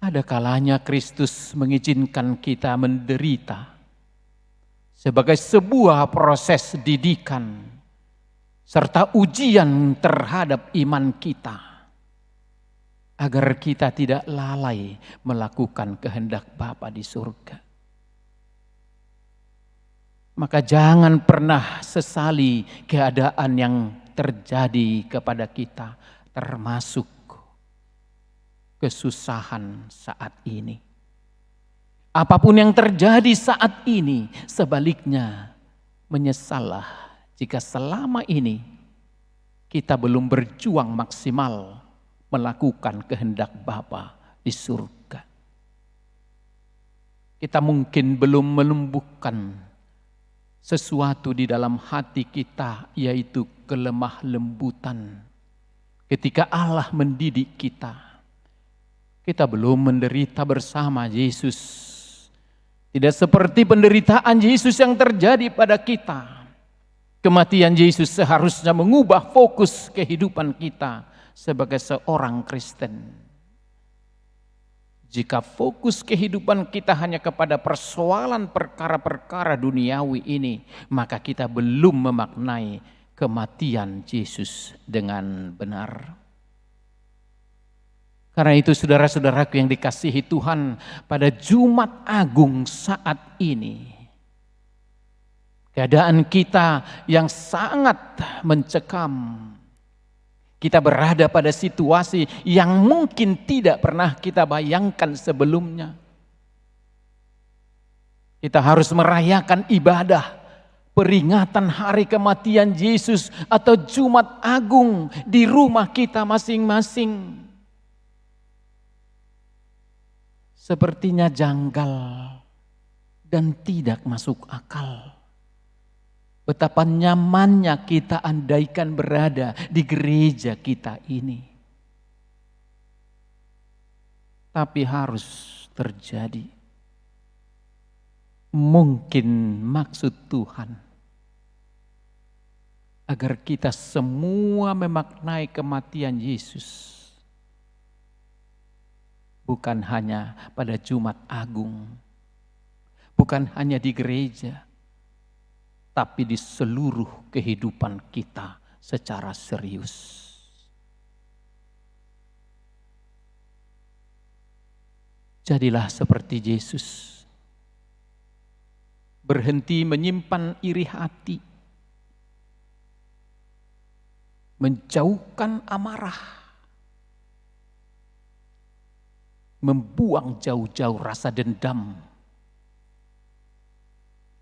Ada kalanya Kristus mengizinkan kita menderita sebagai sebuah proses didikan serta ujian terhadap iman kita, agar kita tidak lalai melakukan kehendak Bapa di surga. Maka jangan pernah sesali keadaan yang terjadi kepada kita, termasuk kesusahan saat ini. Apapun yang terjadi saat ini, sebaliknya menyesallah jika selama ini kita belum berjuang maksimal melakukan kehendak Bapa di surga. Kita mungkin belum menumbuhkan sesuatu di dalam hati kita, yaitu kelemah lembutan. Ketika Allah mendidik kita, kita belum menderita bersama Yesus. Tidak seperti penderitaan Yesus yang terjadi pada kita. Kematian Yesus seharusnya mengubah fokus kehidupan kita sebagai seorang Kristen. Jika fokus kehidupan kita hanya kepada persoalan perkara-perkara duniawi ini, maka kita belum memaknai kematian Yesus dengan benar. Karena itu saudara-saudaraku yang dikasihi Tuhan, pada Jumat Agung saat ini, keadaan kita yang sangat mencekam. Kita berada pada situasi yang mungkin tidak pernah kita bayangkan sebelumnya. Kita harus merayakan ibadah peringatan hari kematian Yesus atau Jumat Agung di rumah kita masing-masing. Sepertinya janggal dan tidak masuk akal. Betapa nyamannya kita andaikan berada di gereja kita ini. Tapi harus terjadi. Mungkin maksud Tuhan agar kita semua memaknai kematian Yesus. Bukan hanya pada Jumat Agung, bukan hanya di gereja, tapi di seluruh kehidupan kita secara serius. Jadilah seperti Yesus, berhenti menyimpan iri hati, menjauhkan amarah, membuang jauh-jauh rasa dendam.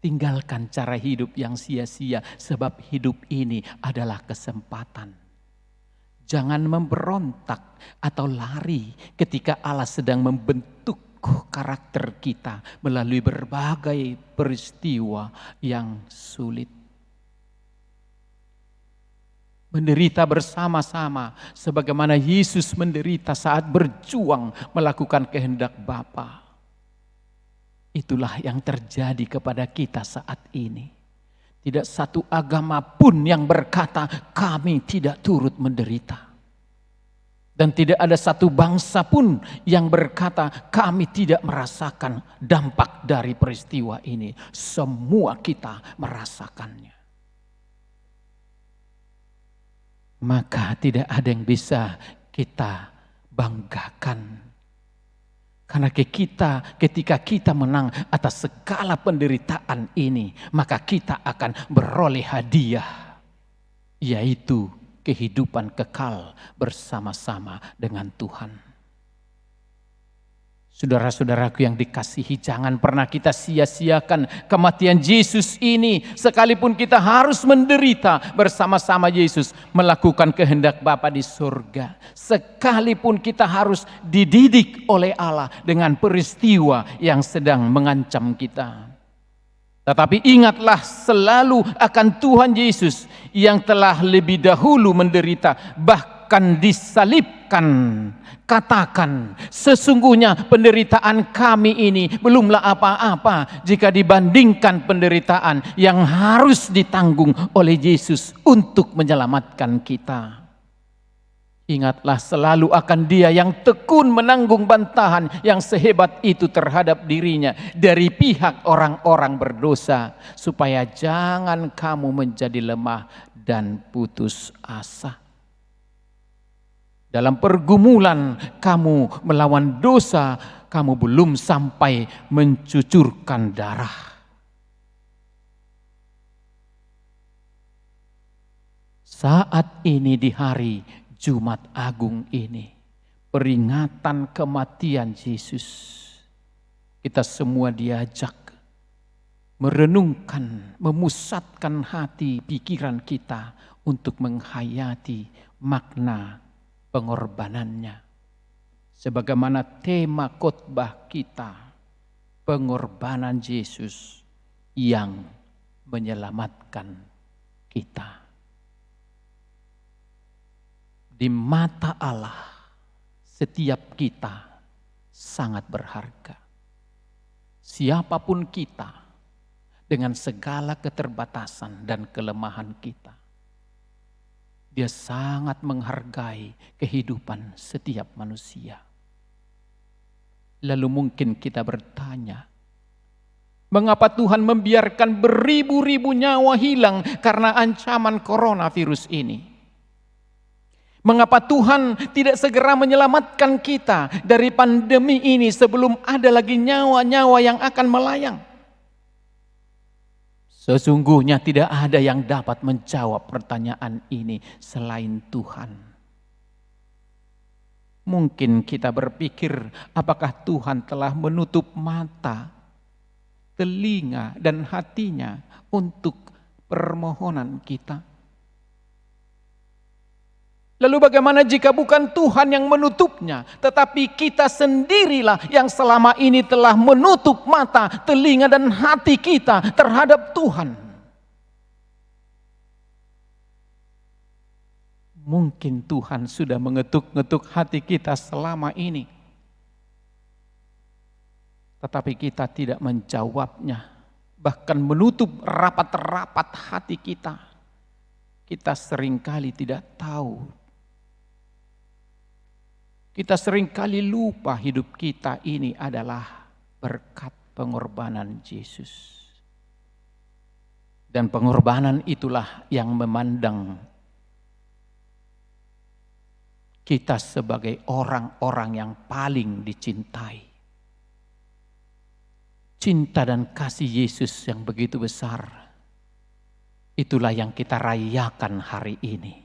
Tinggalkan cara hidup yang sia-sia, sebab hidup ini adalah kesempatan. Jangan memberontak atau lari ketika Allah sedang membentuk karakter kita melalui berbagai peristiwa yang sulit. menderita bersama-sama sebagaimana Yesus menderita saat berjuang melakukan kehendak Bapa. Itulah yang terjadi kepada kita saat ini. Tidak satu agama pun yang berkata kami tidak turut menderita. Dan tidak ada satu bangsa pun yang berkata kami tidak merasakan dampak dari peristiwa ini. Semua kita merasakannya. Maka tidak ada yang bisa kita banggakan. Karena ketika kita menang atas segala penderitaan ini, maka kita akan beroleh hadiah, yaitu kehidupan kekal bersama-sama dengan Tuhan. Saudara-saudaraku yang dikasihi, jangan pernah kita sia-siakan kematian Yesus ini. Sekalipun kita harus menderita bersama-sama Yesus melakukan kehendak Bapa di surga. Sekalipun kita harus dididik oleh Allah dengan peristiwa yang sedang mengancam kita. Tetapi ingatlah selalu akan Tuhan Yesus yang telah lebih dahulu menderita, bahkan disalibkan. Katakan, sesungguhnya penderitaan kami ini belumlah apa-apa jika dibandingkan penderitaan yang harus ditanggung oleh Yesus untuk menyelamatkan kita. Ingatlah selalu akan Dia yang tekun menanggung bantahan yang sehebat itu terhadap dirinya dari pihak orang-orang berdosa, supaya jangan kamu menjadi lemah dan putus asa. Dalam pergumulan kamu melawan dosa, kamu belum sampai mencucurkan darah. Saat ini di hari Jumat Agung ini, peringatan kematian Yesus, kita semua diajak merenungkan, memusatkan hati pikiran kita untuk menghayati makna pengorbanannya. Sebagaimana tema khotbah kita, pengorbanan Yesus yang menyelamatkan kita. Di mata Allah, setiap kita sangat berharga. Siapapun kita, dengan segala keterbatasan dan kelemahan kita, Dia sangat menghargai kehidupan setiap manusia. Lalu mungkin kita bertanya, mengapa Tuhan membiarkan beribu-ribu nyawa hilang karena ancaman coronavirus ini? Mengapa Tuhan tidak segera menyelamatkan kita dari pandemi ini sebelum ada lagi nyawa-nyawa yang akan melayang? Sesungguhnya tidak ada yang dapat menjawab pertanyaan ini selain Tuhan. Mungkin kita berpikir, apakah Tuhan telah menutup mata, telinga, dan hatinya untuk permohonan kita? Lalu bagaimana jika bukan Tuhan yang menutupnya, tetapi kita sendirilah yang selama ini telah menutup mata, telinga, dan hati kita terhadap Tuhan? Mungkin Tuhan sudah mengetuk-ngetuk hati kita selama ini, tetapi kita tidak menjawabnya, bahkan menutup rapat-rapat hati kita. Kita seringkali tidak tahu. Kita seringkali lupa hidup kita ini adalah berkat pengorbanan Yesus. Dan pengorbanan itulah yang memandang kita sebagai orang-orang yang paling dicintai. Cinta dan kasih Yesus yang begitu besar, itulah yang kita rayakan hari ini.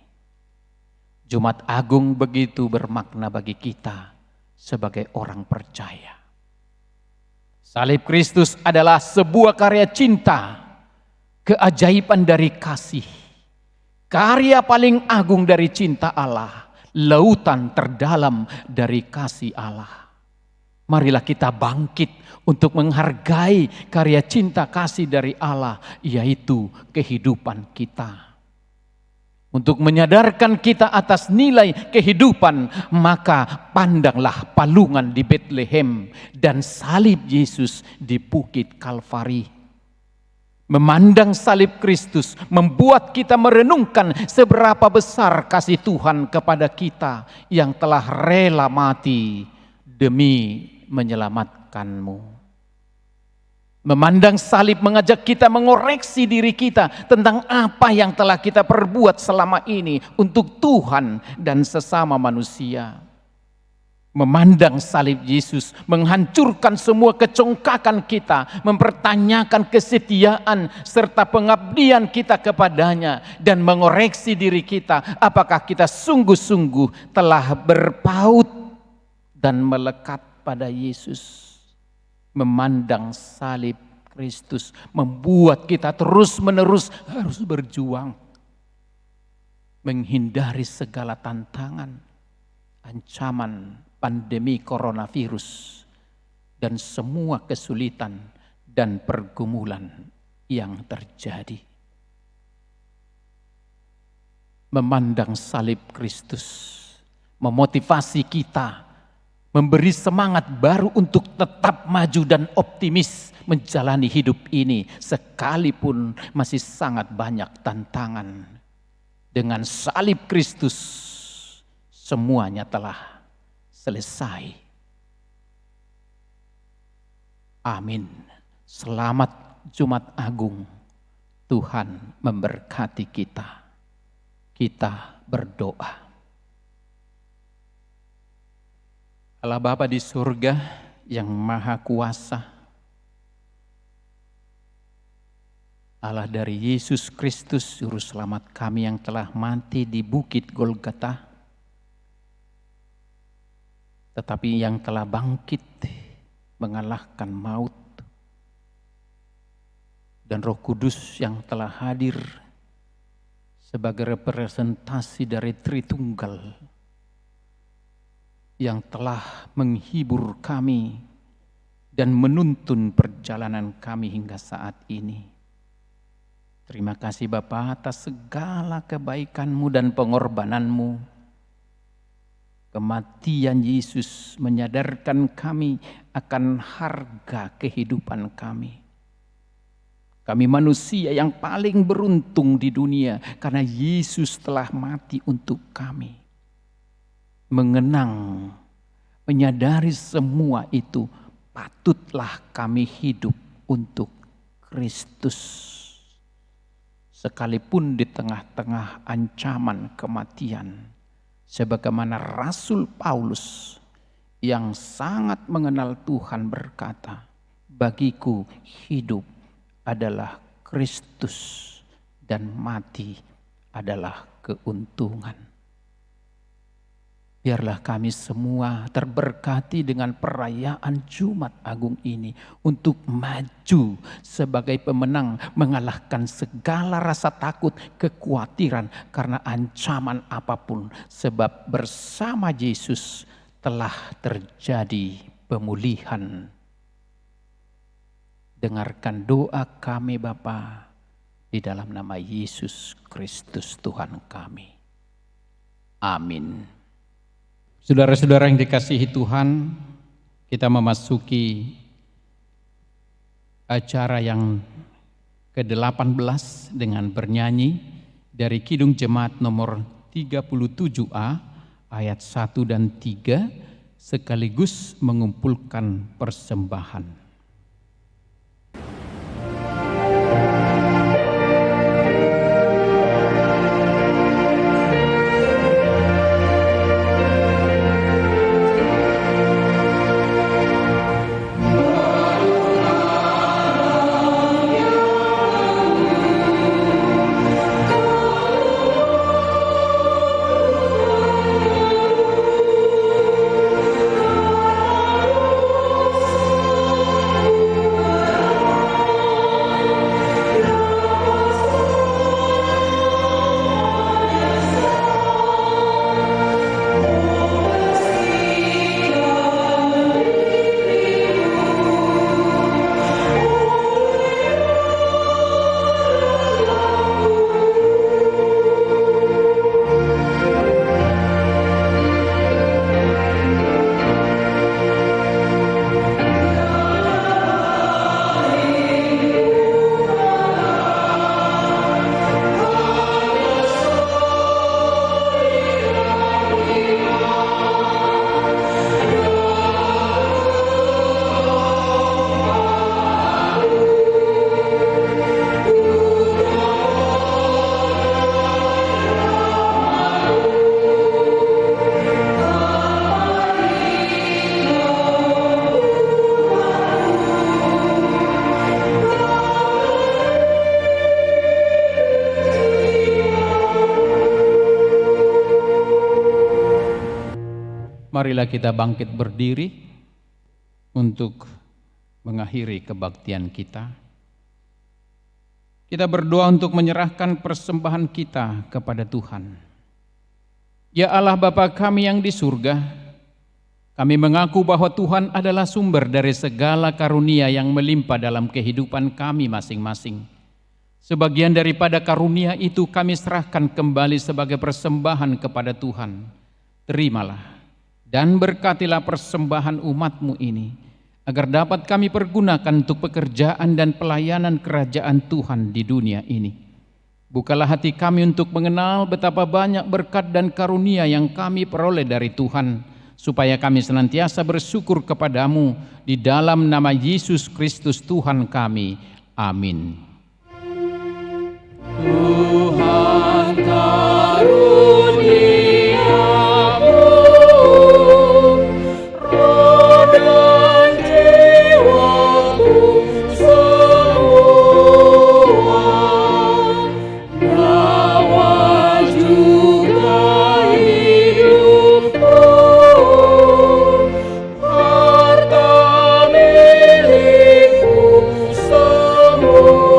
Jumat Agung begitu bermakna bagi kita sebagai orang percaya. Salib Kristus adalah sebuah karya cinta, keajaiban dari kasih, karya paling agung dari cinta Allah, lautan terdalam dari kasih Allah. Marilah kita bangkit untuk menghargai karya cinta kasih dari Allah, yaitu kehidupan kita. untuk menyadarkan kita atas nilai kehidupan, maka pandanglah palungan di Betlehem dan salib Yesus di Bukit Kalvari. Memandang salib Kristus membuat kita merenungkan seberapa besar kasih Tuhan kepada kita yang telah rela mati demi menyelamatkanmu. Memandang salib mengajak kita mengoreksi diri kita tentang apa yang telah kita perbuat selama ini untuk Tuhan dan sesama manusia. Memandang salib Yesus menghancurkan semua kecongkakan kita, mempertanyakan kesetiaan serta pengabdian kita kepadanya, dan mengoreksi diri kita apakah kita sungguh-sungguh telah berpaut dan melekat pada Yesus. Memandang salib Kristus membuat kita terus-menerus harus berjuang, menghindari segala tantangan, ancaman pandemi coronavirus, dan semua kesulitan dan pergumulan yang terjadi. Memandang salib Kristus memotivasi kita, memberi semangat baru untuk tetap maju dan optimis menjalani hidup ini sekalipun masih sangat banyak tantangan. Dengan salib Kristus semuanya telah selesai. Amin. Selamat Jumat Agung. Tuhan memberkati kita. Kita berdoa. Allah Bapa di surga yang maha kuasa, Allah dari Yesus Kristus Juru Selamat kami yang telah mati di Bukit Golgota, tetapi yang telah bangkit mengalahkan maut, dan Roh Kudus yang telah hadir sebagai representasi dari Tritunggal yang telah menghibur kami dan menuntun perjalanan kami hingga saat ini. Terima kasih Bapa atas segala kebaikan-Mu dan pengorbanan-Mu. Kematian Yesus menyadarkan kami akan harga kehidupan kami. Kami manusia yang paling beruntung di dunia karena Yesus telah mati untuk kami. Mengenang, menyadari semua itu, patutlah kami hidup untuk Kristus. Sekalipun di tengah-tengah ancaman kematian, sebagaimana Rasul Paulus yang sangat mengenal Tuhan berkata, bagiku hidup adalah Kristus dan mati adalah keuntungan. Biarlah kami semua terberkati dengan perayaan Jumat Agung ini untuk maju sebagai pemenang mengalahkan segala rasa takut, kekhawatiran karena ancaman apapun. Sebab bersama Yesus telah terjadi pemulihan. Dengarkan doa kami Bapa di dalam nama Yesus Kristus Tuhan kami. Amin. Saudara-saudara yang dikasihi Tuhan, kita memasuki acara yang ke-18 dengan bernyanyi dari Kidung Jemaat nomor 37A ayat 1 dan 3 sekaligus mengumpulkan persembahan. marilah kita bangkit berdiri untuk mengakhiri kebaktian kita. Kita berdoa untuk menyerahkan persembahan kita kepada Tuhan. Ya Allah Bapa kami yang di surga, kami mengaku bahwa Tuhan adalah sumber dari segala karunia yang melimpah dalam kehidupan kami masing-masing. Sebagian daripada karunia itu kami serahkan kembali sebagai persembahan kepada Tuhan. Terimalah dan berkatilah persembahan umat-Mu ini, agar dapat kami pergunakan untuk pekerjaan dan pelayanan kerajaan Tuhan di dunia ini. Bukalah hati kami untuk mengenal betapa banyak berkat dan karunia yang kami peroleh dari Tuhan, supaya kami senantiasa bersyukur kepadamu di dalam nama Yesus Kristus Tuhan kami. Amin. Tuhan karuniamu, roh dan jiwaku semua, bawa juga hidupku, harta milikku semua.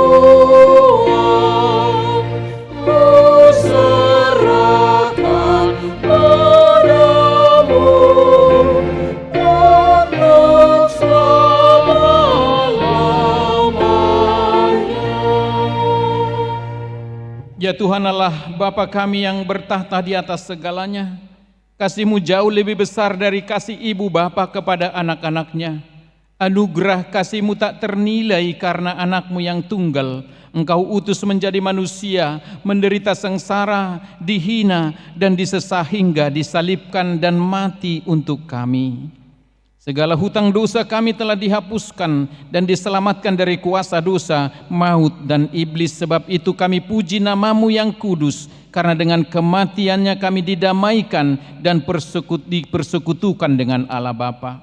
Ya Tuhan Allah, Bapa kami yang bertahta di atas segalanya, kasih-Mu jauh lebih besar dari kasih ibu bapa kepada anak-anaknya. Anugerah kasih-Mu tak ternilai karena anak-Mu yang tunggal Engkau utus menjadi manusia, menderita sengsara, dihina dan disesah hingga disalibkan dan mati untuk kami. Segala hutang dosa kami telah dihapuskan dan diselamatkan dari kuasa dosa, maut dan iblis. Sebab itu kami puji nama-Mu yang kudus, karena dengan kematiannya kami didamaikan dan dipersekutukan dengan Allah Bapa.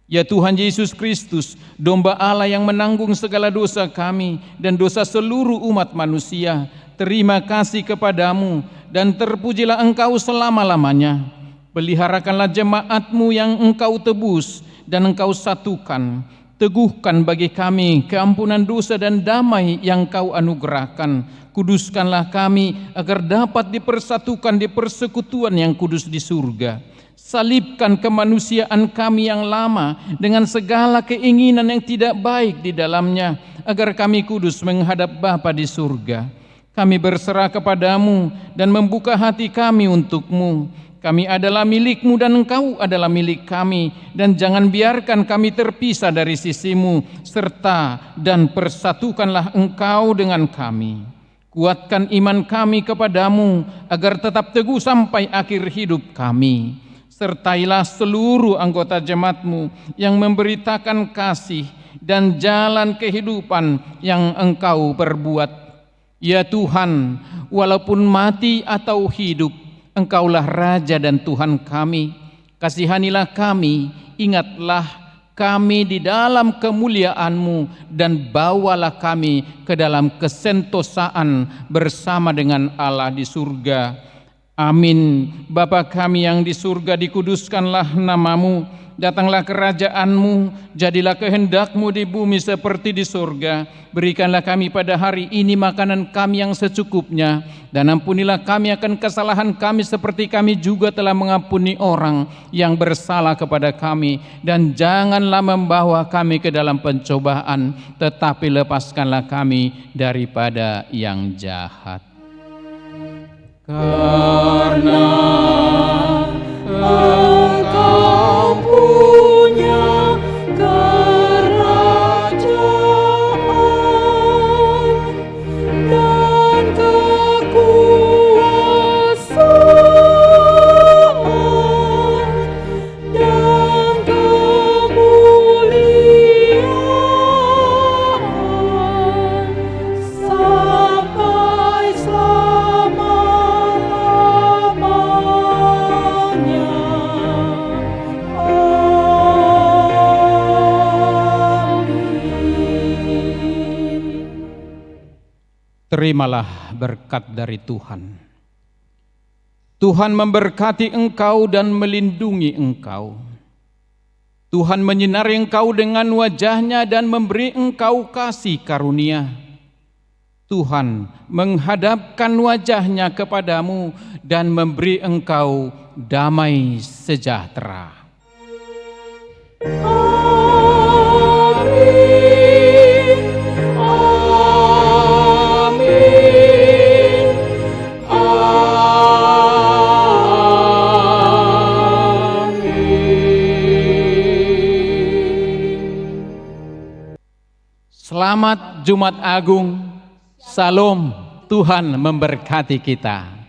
Ya Tuhan Yesus Kristus, domba Allah yang menanggung segala dosa kami dan dosa seluruh umat manusia, terima kasih kepadamu dan terpujilah Engkau selama-lamanya. Peliharakanlah jemaat-Mu yang Engkau tebus dan Engkau satukan. Teguhkan bagi kami keampunan dosa dan damai yang Kau anugerahkan. Kuduskanlah kami agar dapat dipersatukan di persekutuan yang kudus di surga. Salibkan kemanusiaan kami yang lama dengan segala keinginan yang tidak baik di dalamnya, agar kami kudus menghadap Bapa di surga. Kami berserah kepadamu dan membuka hati kami untuk-Mu. Kami adalah milik-Mu dan Engkau adalah milik kami, dan jangan biarkan kami terpisah dari sisi-Mu, serta dan persatukanlah Engkau dengan kami. Kuatkan iman kami kepadamu agar tetap teguh sampai akhir hidup kami. Sertailah seluruh anggota jemaat-Mu yang memberitakan kasih dan jalan kehidupan yang Engkau perbuat. Ya Tuhan, walaupun mati atau hidup, Engkaulah Raja dan Tuhan kami. Kasihanilah kami, ingatlah kami di dalam kemuliaan-Mu, dan bawalah kami ke dalam kesentosaan bersama dengan Allah di surga. Amin. Bapa kami yang di surga, dikuduskanlah nama-Mu, datanglah kerajaan-Mu, jadilah kehendak-Mu di bumi seperti di surga. Berikanlah kami pada hari ini makanan kami yang secukupnya, dan ampunilah kami akan kesalahan kami seperti kami juga telah mengampuni orang yang bersalah kepada kami. Dan janganlah membawa kami ke dalam pencobaan, tetapi lepaskanlah kami daripada yang jahat. Karena Engkau punya kerajaan dan kekuasaan dan kemuliaan sampai selama-lamanya. Terimalah berkat dari Tuhan. Tuhan memberkati engkau dan melindungi engkau. Tuhan menyinari engkau dengan wajah-Nya dan memberi engkau kasih karunia. Tuhan menghadapkan wajah-Nya kepadamu dan memberi engkau damai sejahtera. Amin. Amin. Amin. Selamat Jumat Agung. Salam, Tuhan memberkati kita.